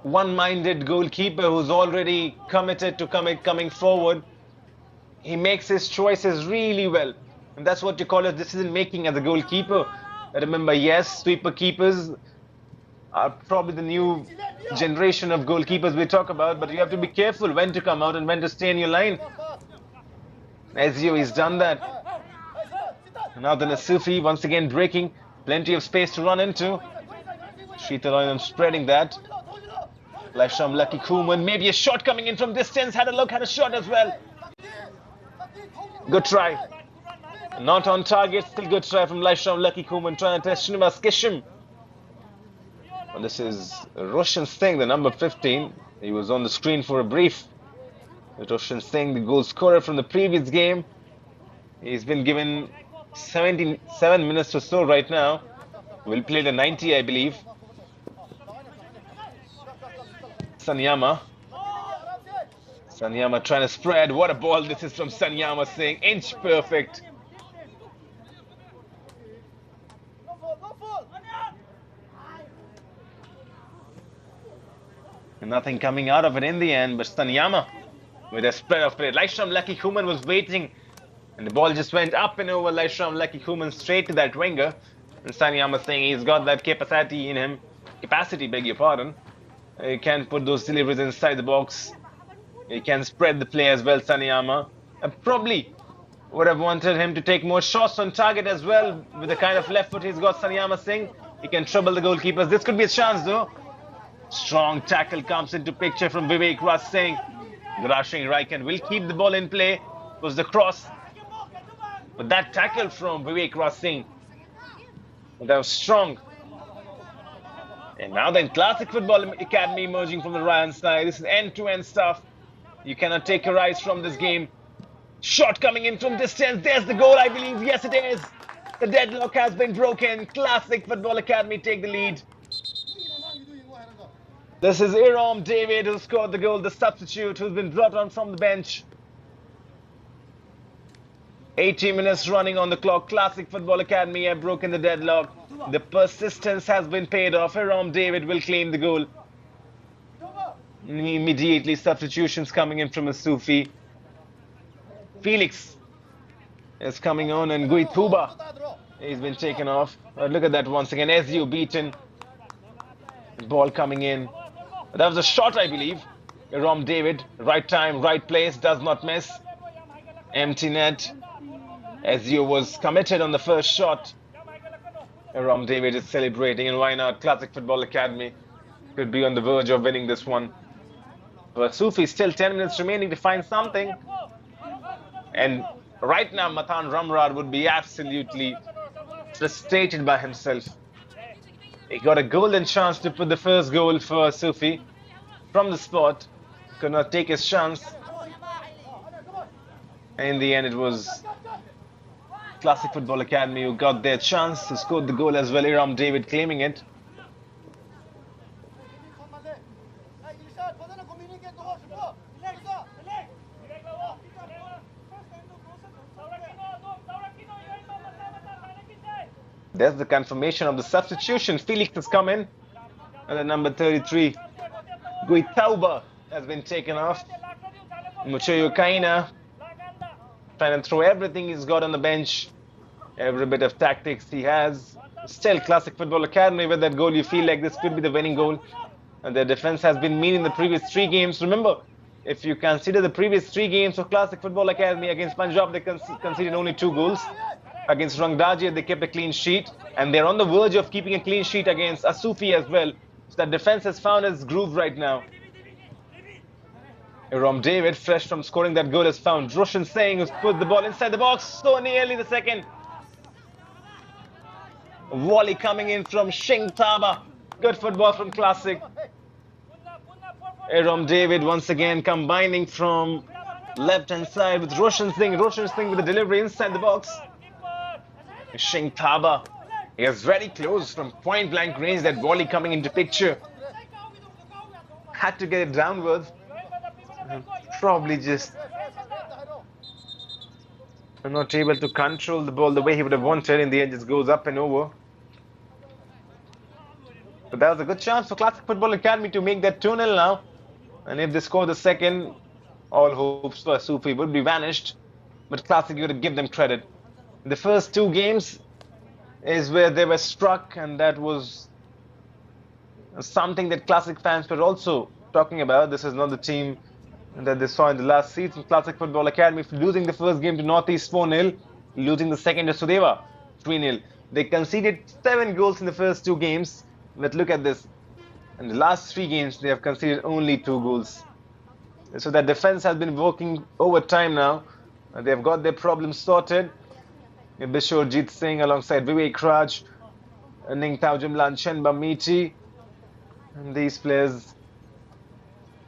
one-minded goalkeeper who's already committed to coming forward. He makes his choices really well. And that's what you call as decision-making as a goalkeeper. Remember, yes, sweeper keepers are probably the new generation of goalkeepers we talk about, but you have to be careful when to come out and when to stay in your line. Ezio, he's done that. Now then Asufii once again breaking, plenty of space to run into. Sheetaloinam spreading that. Lashram Lucky Kuman, maybe a shot coming in from distance, had a look, had a shot as well. Good try. Not on target, still good try from Lashram Lucky Kuman, trying to test Srinivas Kesham. And this is Roshan Singh, the number 15. He was on the screen for a brief. Roshan Singh, the goal scorer from the previous game. He's been given 77 minutes or so right now. Will play the 90, I believe. Sanyama. Sanyama trying to spread. What a ball this is from Sanyama Singh. Inch perfect. Nothing coming out of it in the end, but Sanyama with a spread of play. Lashram Lucky Kuman was waiting, and the ball just went up and over Lashram Lucky Kuman straight to that winger. And Saniyama saying he's got that capacity in him. Capacity, beg your pardon. He can put those deliveries inside the box. He can spread the play as well, Saniyama. And probably would have wanted him to take more shots on target as well. With the kind of left foot he's got, Saniyama Singh, he can trouble the goalkeepers. This could be a chance though. Strong tackle comes into picture from Vivek Raj Singh. The rushing right hand will keep the ball in play. Was the cross. But that tackle from Vivek Raj Singh, that was strong. And now then, Classic Football Academy emerging from the Reliance side. This is end-to-end stuff. You cannot take your eyes from this game. Shot coming in from distance. There's the goal, I believe. Yes, it is. The deadlock has been broken. Classic Football Academy take the lead. This is Iram David who scored the goal, the substitute who's been brought on from the bench. 80 minutes running on the clock. Classic Football Academy have broken the deadlock. The persistence has been paid off. Iram David will claim the goal. Immediately substitutions coming in from Asufii. Felix is coming on and Gui Thuba, he's been taken off. Look at that once again. SU beaten. Ball coming in. That was a shot, I believe. Iram David, right time, right place, does not miss. Empty net. SU was committed on the first shot. Iram David is celebrating, and why not? Classic Football Academy could be on the verge of winning this one. But Asufii still 10 minutes remaining to find something. And right now, Matan Ramrad would be absolutely frustrated by himself. He got a golden chance to put the first goal for Asufii from the spot. Could not take his chance. And in the end, it was Classic Football Academy who got their chance, who scored the goal as well. Iram David claiming it. There's the confirmation of the substitution. Felix has come in. And the number 33, Gui Thuba, has been taken off. Muchoyo Kaina trying to throw everything he's got on the bench. Every bit of tactics he has. Still Classic Football Academy with that goal. You feel like this could be the winning goal. And their defense has been mean in the previous 3 games. Remember, if you consider the previous 3 games of Classic Football Academy against Punjab, they conceded only 2 goals. Against Rangdajiya, they kept a clean sheet. And they're on the verge of keeping a clean sheet against Asufii as well. So that defense has found its groove right now. Iram David, fresh from scoring that goal, has found Roshan Singh, who's put the ball inside the box. So nearly the second. Volley coming in from Singh Thaba. Good football from Classic. Iram David once again combining from left-hand side with Roshan Singh. Roshan Singh with the delivery inside the box. Singh Thaba. He is very close from point-blank range. That volley coming into picture. Had to get it downwards. Probably just not able to control the ball the way he would have wanted. In the end, it just goes up and over. But that was a good chance for Classic Football Academy to make that 2-0 now. And if they score the second, all hopes for Asufii would be vanished. But Classic, you got to give them credit. The first 2 games is where they were struck, and that was something that Classic fans were also talking about. This is not the team that they saw in the last season. Classic Football Academy losing the first game to Northeast 4-0, losing the second to Sudeva 3-0. They conceded 7 goals in the first 2 games. But look at this. In the last 3 games, they have conceded only 2 goals. So that defense has been working overtime now. They have got their problems sorted. Bishorjit Singh alongside Vivek Raj, Ningthao Jimlan Chenba Miti. And these players,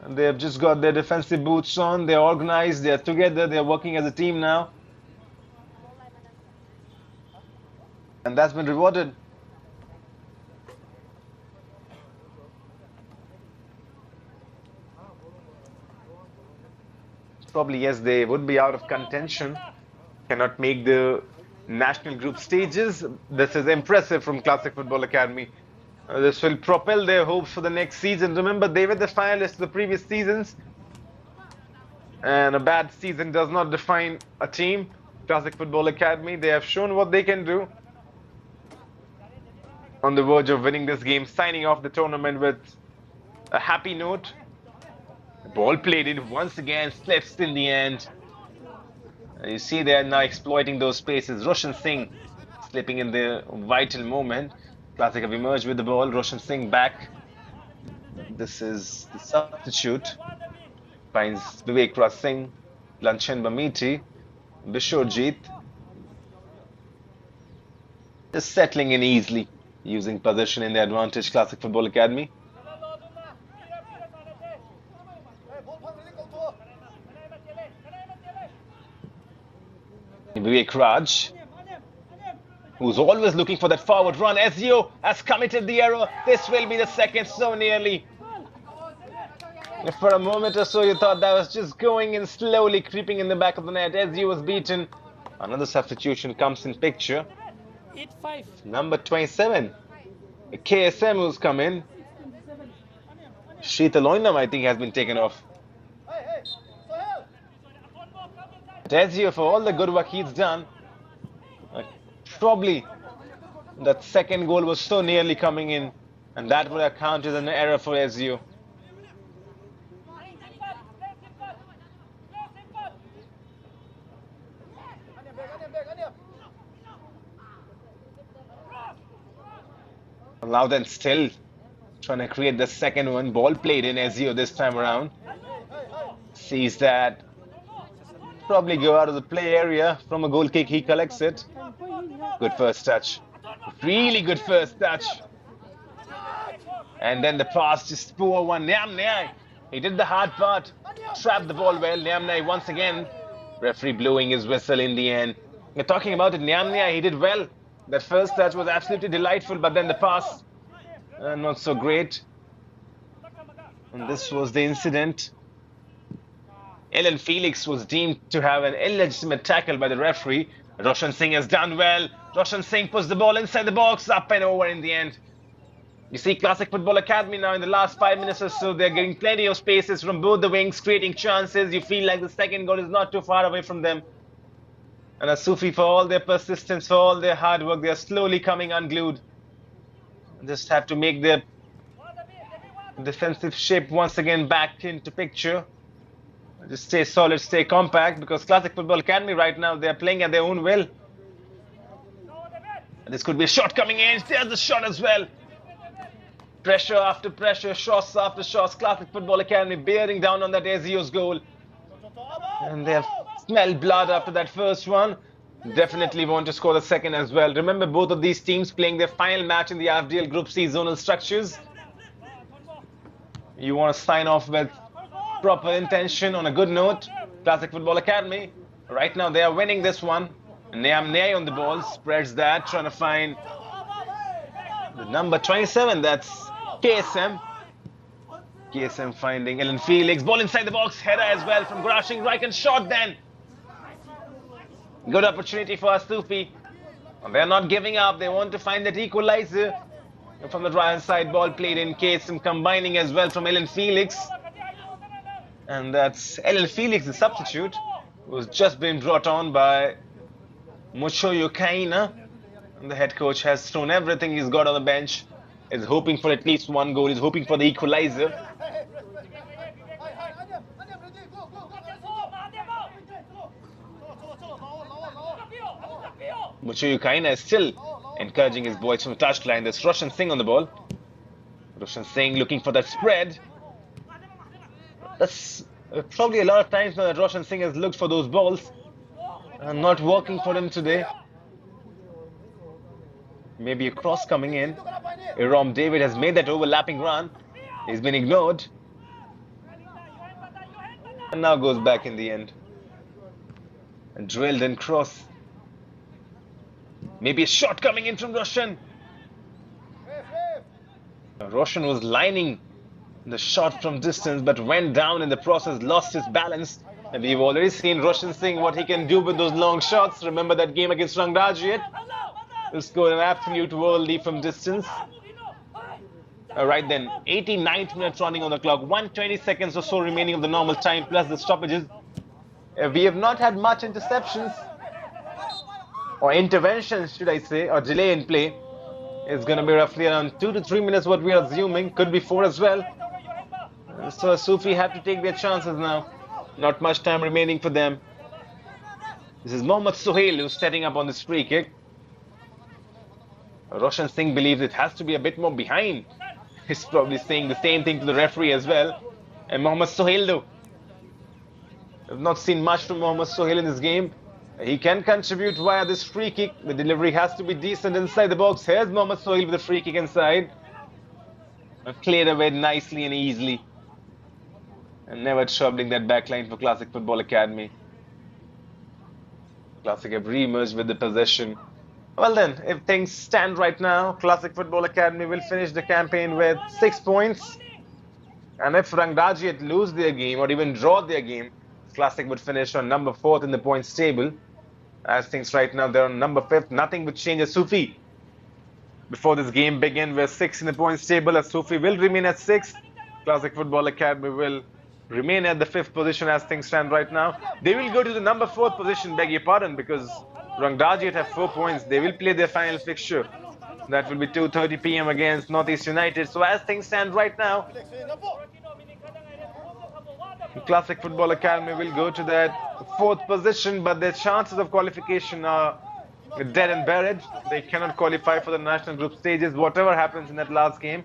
they have just got their defensive boots on. They're organized, they're together, they're working as a team now. And that's been rewarded. Probably, yes, they would be out of contention. Cannot make the national group stages. This is impressive from Classic Football Academy. This will propel their hopes for the next season. Remember, they were the finalists the previous seasons. And a bad season does not define a team. Classic Football Academy, they have shown what they can do. on the verge of winning this game, signing off the tournament with a happy note. The ball played in once again, slips in the end. And you see they are now exploiting those spaces. Roshan Singh slipping in the vital moment. Classic have emerged with the ball. Roshan Singh back. This is the substitute. Finds Vivek Raj Singh, Lanchan Bamiti, Bishorjeet. Just settling in easily, using possession in the advantage. Classic Football Academy. Vivek Raj, who's always looking for that forward run. Ezio has committed the error. This will be the second, so nearly. For a moment or so, you thought that was just going in slowly, creeping in the back of the net. Ezio was beaten. Another substitution comes in picture. Number 27, KSM, who's come in. Sheetal Oinam, I think, has been taken off. Ezio, for all the good work he's done, probably that second goal was so nearly coming in, and that would have counted as an error for Ezio. Now then, still trying to create the second one. Ball played in. Ezio this time around sees that probably go out of the play area. From a goal kick, he collects it. Good first touch. Really good first touch. And then the pass, just poor one. Nyamnyai, he did the hard part. Trapped the ball well. Nyamnyai once again. Referee blowing his whistle in the end. We're talking about it. Nyamnyai, he did well. That first touch was absolutely delightful, but then the pass, not so great. And this was the incident. Ellen Felix was deemed to have an illegitimate tackle by the referee. Roshan Singh has done well. Roshan Singh puts the ball inside the box, up and over in the end. You see Classic Football Academy now in the last 5 minutes or so. They're getting plenty of spaces from both the wings, creating chances. You feel like the second goal is not too far away from them. And Asufii, for all their persistence, for all their hard work, they are slowly coming unglued. Just have to make their defensive shape once again back into picture. Just stay solid, stay compact, because Classic Football Academy right now, they are playing at their own will. And this could be a shot coming in. There's the shot as well. Pressure after pressure, shots after shots. Classic Football Academy bearing down on that Ezio's goal. And they have smelled blood after that first one. Definitely want to score the second as well. Remember, both of these teams playing their final match in the RFDL Group C zonal structures. You want to sign off with proper intention on a good note. Classic Football Academy, right now they are winning this one. Nyamnyai on the ball, spreads that, trying to find the number 27, that's KSM. KSM finding Ellen Felix, ball inside the box, header as well from Grashing, right and shot then. Good opportunity for Asufii. They're not giving up, they want to find that equalizer. From the right side, ball played in. KSM combining as well from Ellen Felix. And that's Ellen Felix, the substitute, who's just been brought on by Mochoyo Kaina. And the head coach has thrown everything he's got on the bench. Is hoping for at least one goal, is hoping for the equalizer. Mochoyo Kaina is still encouraging his boys from the touchline. There's Roshan Singh on the ball. Roshan Singh looking for that spread. That's probably a lot of times now that Roshan Singh has looked for those balls. Not working for him today. Maybe a cross coming in. Iram David has made that overlapping run. He's been ignored. And now goes back in the end. And drilled and cross. Maybe a shot coming in from Roshan. Roshan was lining the shot from distance, but went down in the process, lost his balance. And we've already seen Roshan Singh, what he can do with those long shots. Remember that game against Rangrajiat? He scored an absolute worldie from distance. Alright then, 89th minute running on the clock. 120 seconds or so remaining of the normal time, plus the stoppages. We have not had much interceptions. Or interventions, should I say, or delay in play. It's going to be roughly around 2 to 3 minutes, what we are assuming. Could be 4 as well. So Asufii have to take their chances now. Not much time remaining for them. This is Mohammad Sohail who's setting up on this free kick. Roshan Singh believes it has to be a bit more behind. He's probably saying the same thing to the referee as well. And Mohammad Sohail, though, I've not seen much from Mohammad Sohail in this game. He can contribute via this free kick. The delivery has to be decent inside the box. Here's Mohammad Sohail with a free kick inside. Cleared away nicely and easily. And never troubling that backline for Classic Football Academy. Classic have re-emerged with the possession. Well then, if things stand right now, Classic Football Academy will finish the campaign with 6 points. And if Rangdajiat lose their game or even draw their game, Classic would finish on number 4th in the points table. As things right now, they're on number 5th. Nothing would change Asufii. Before this game began, we're 6th in the points table. Asufii will remain at 6th. Classic Football Academy will remain at the 5th position as things stand right now. They will go to the number 4th position, beg your pardon, because Rangdajiat have 4 points. They will play their final fixture. That will be 2:30 p.m. against Northeast United. So as things stand right now, Classic Football Academy will go to that 4th position, but their chances of qualification are dead and buried. They cannot qualify for the national group stages. Whatever happens in that last game,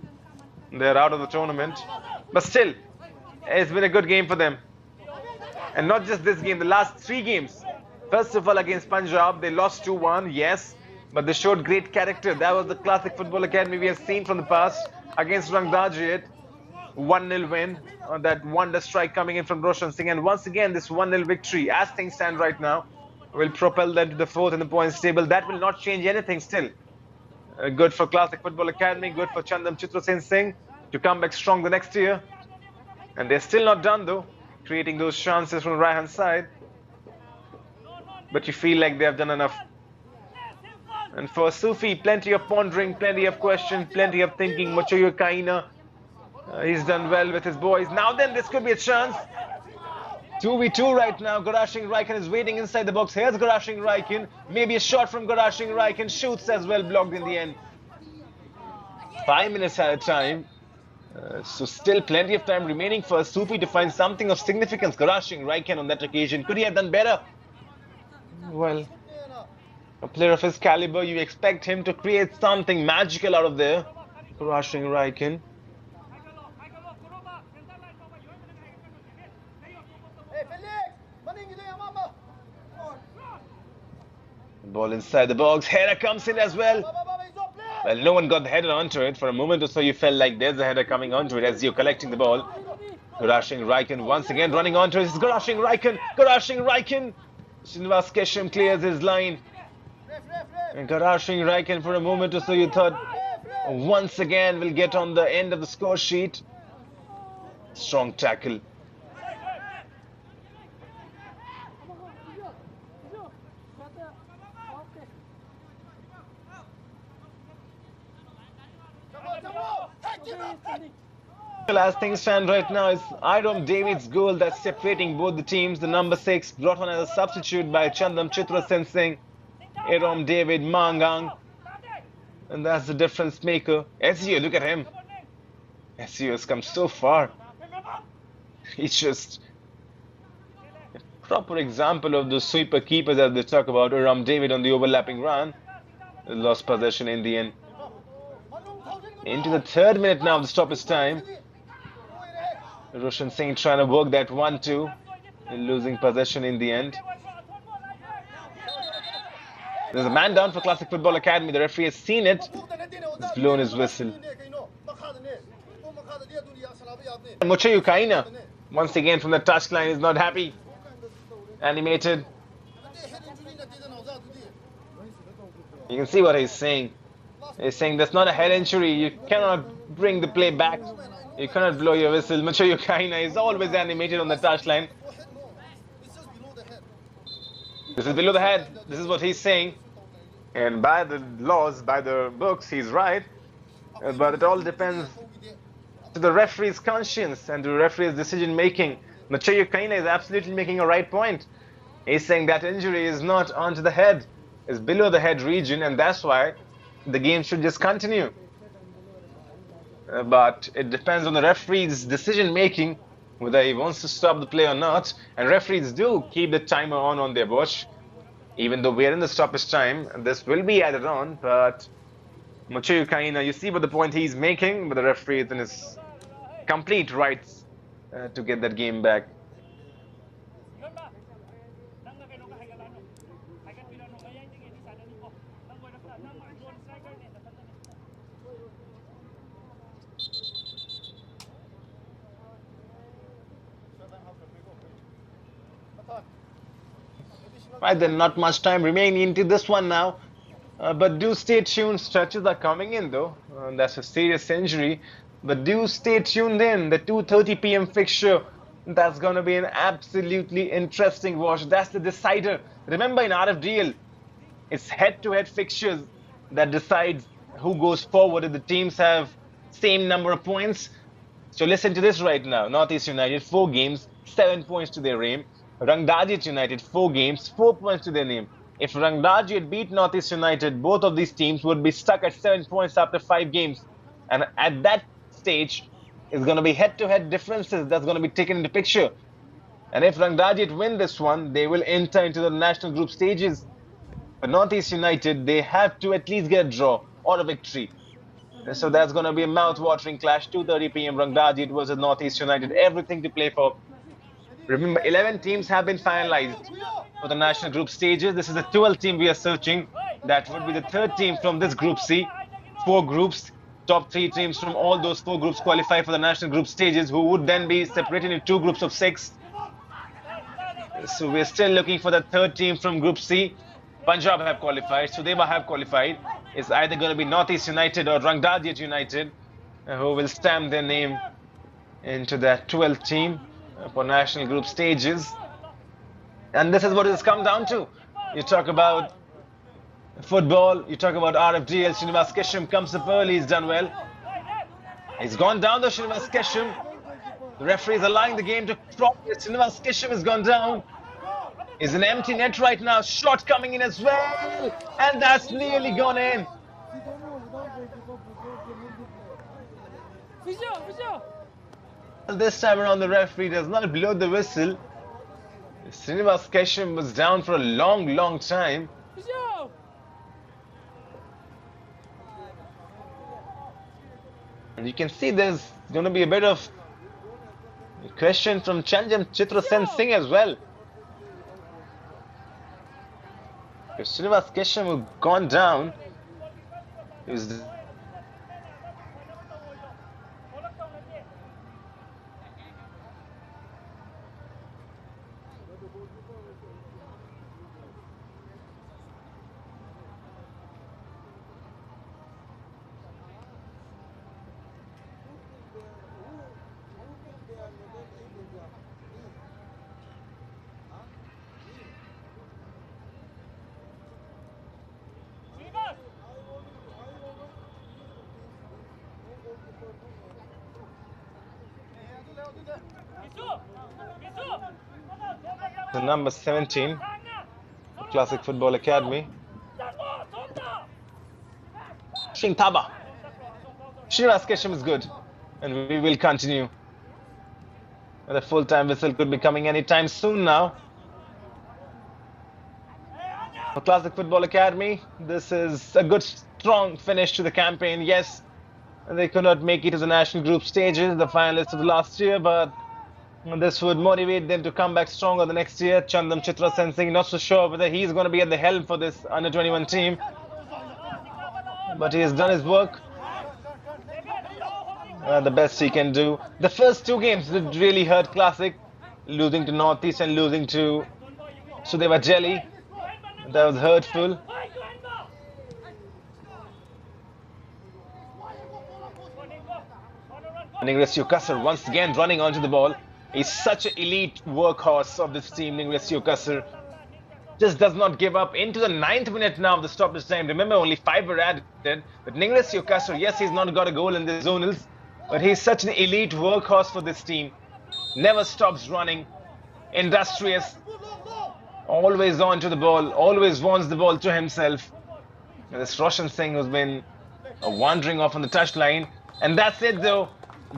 they're out of the tournament. But still, it's been a good game for them. And not just this game, the last 3 games. First of all, against Punjab, they lost 2-1, yes, but they showed great character. That was the Classic Football Academy we have seen from the past. Against Rangdajiat, 1-0 win. That wonder strike coming in from Roshan Singh. And once again, this 1-0 victory, as things stand right now, will propel them to the 4th in the points table. That will not change anything still. Good for Classic Football Academy, good for Chandam Chitrasen Singh to come back strong the next year. And they're still not done though, creating those chances from the right hand side. But you feel like they have done enough. And for Asufii, plenty of pondering, plenty of questions, plenty of thinking. Mochoyo Kaina, he's done well with his boys. Now then, this could be a chance. 2v2 right now. Garashing Raikin is waiting inside the box. Here's Garashing Raikin. Maybe a shot from Garashing Raikin. Shoots as well, blocked in the end. 5 minutes at a time. So still plenty of time remaining for Asufii to find something of significance. Garashing Raikin on that occasion. Could he have done better? Well, a player of his caliber, you expect him to create something magical out of there. Garashing Raikin. Ball inside the box. Header comes in as well. Well, no one got the header onto it. For a moment or so, you felt like there's a header coming onto it as you're collecting the ball. Garashing Raikin once again running onto it. It's Garashing Raikin. Garashing Raikin. Srinivas Kesham clears his line. And Garashing Raikin, for a moment or so, you thought once again will get on the end of the score sheet. Strong tackle. As things stand right now, it's Irom David's goal that's separating both the teams. The number 6 brought on as a substitute by Chandam Chitrasen Singh. Irom David Mangang. And that's the difference maker. SEO, look at him. SEO has come so far. He's just a proper example of the sweeper keepers that they talk about. Irom David on the overlapping run. Lost possession in the end. Into the 3rd minute now of the stoppage time. Roshan Singh trying to work that 1-2 and losing possession in the end. There's a man down for Classic Football Academy. The referee has seen it. He's blown his whistle. Mochoyo Kaina, once again from the touchline, is not happy. Animated. You can see what he's saying. He's saying that's not a head injury. You cannot bring the play back. You cannot blow your whistle. Mochoyo Kaina is always animated on the touchline. This is below the head. This is what he's saying. And by the laws, by the books, he's right. But it all depends to the referee's conscience and the referee's decision making. Mochoyo Kaina is absolutely making a right point. He's saying that injury is not onto the head. It's below the head region, and that's why the game should just continue. But it depends on the referee's decision making, whether he wants to stop the play or not. And referees do keep the timer on their watch. Even though we're in the stoppage time, this will be added on. But Machiu Kaina, you see what the point he's making, but the referee is in his complete rights to get that game back. Right, then not much time remaining into this one now. But do stay tuned. Stretches are coming in though. That's a serious injury. But do stay tuned in. The 2:30 p.m. fixture. That's going to be an absolutely interesting watch. That's the decider. Remember in RFDL, it's head-to-head fixtures that decides who goes forward if the teams have same number of points. So listen to this right now. Northeast United, 4 games, 7 points to their name. Rangdajiet United, 4 games, 4 points to their name. If Rangdajiet beat Northeast United, both of these teams would be stuck at 7 points after 5 games. And at that stage, it's going to be head-to-head differences that's going to be taken into picture. And if Rangdajiet win this one, they will enter into the national group stages. But Northeast United, they have to at least get a draw or a victory. So that's going to be a mouth-watering clash. 2:30 p.m. Rangdajiet versus Northeast United. Everything to play for. Remember, 11 teams have been finalized for the national group stages. This is the 12th team we are searching. That would be the 3rd team from this Group C. 4 groups. Top 3 teams from all those 4 groups qualify for the national group stages, who would then be separated into 2 groups of 6. So we're still looking for the 3rd team from Group C. Punjab have qualified, Sudeba have qualified. It's either going to be Northeast United or Rangdajiet United who will stamp their name into that 12th team for national group stages. And this is what it's come down to. You talk about football, you talk about RFDL. Srinivas Kesham comes up early, he's done well. He's gone down though, Srinivas Kesham. The referee is allowing the game to drop. Srinivas Kesham has gone down. It's an empty net right now. Shot coming in as well. And that's nearly gone in. This time around, the referee does not blow the whistle. Srinivas Kesham was down for a long time. And you can see there's going to be a bit of question from Chanjam Chitra Sen Singh as well. If Srinivas Kesham had gone down, he was the number 17, Classic Football Academy. Shin Thaba. Srinivas Kesham is good. And we will continue. And the full-time whistle could be coming anytime soon now. For Classic Football Academy, this is a good, strong finish to the campaign. Yes, they could not make it to the national group stages, the finalists of the last year, but this would motivate them to come back stronger the next year. Chandam Chitra Sen Singh, not so sure whether he's going to be at the helm for this under-21 team. But he has done his work. The best he can do. The first 2 games did really hurt Classic. Losing to Northeast and losing to Sudeva Jelly. That was hurtful. Ningresio Kasser once again running onto the ball. He's such an elite workhorse of this team, Ningresio Kasser. Just does not give up. Into the 9th minute now of the stoppage time. Remember, only 5 were added. But Ningresio Kasser, yes, he's not got a goal in the zonals, but he's such an elite workhorse for this team. Never stops running. Industrious. Always on to the ball. Always wants the ball to himself. This Roshan Singh who's been wandering off on the touchline. And that's it, though.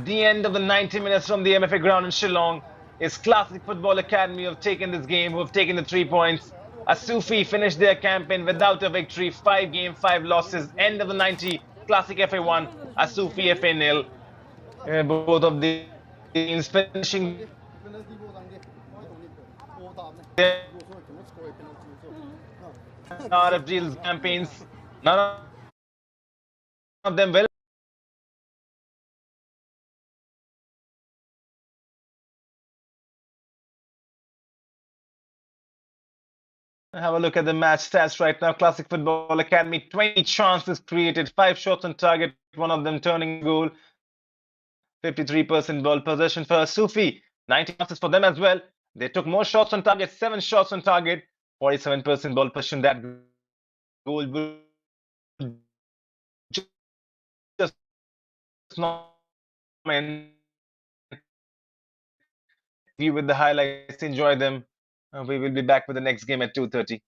The end of the 90 minutes from the MFA ground in Shillong. Is Classic Football Academy who have taken this game, who have taken the 3 points. Asufii finished their campaign without a victory. 5 games, 5 losses. End of the 90. Classic FA 1, Asufii FA nil. Both of the teams finishing their RFDL campaigns. None of them well. Have a look at the match stats right now. Classic Football Academy, 20 chances created, 5 shots on target, one of them turning goal, 53% ball possession for Asufii, 90 chances for them as well. They took more shots on target, 7 shots on target, 47% ball possession. That goal will just not end. You with the highlights, enjoy them. We will be back with the next game at 2:30.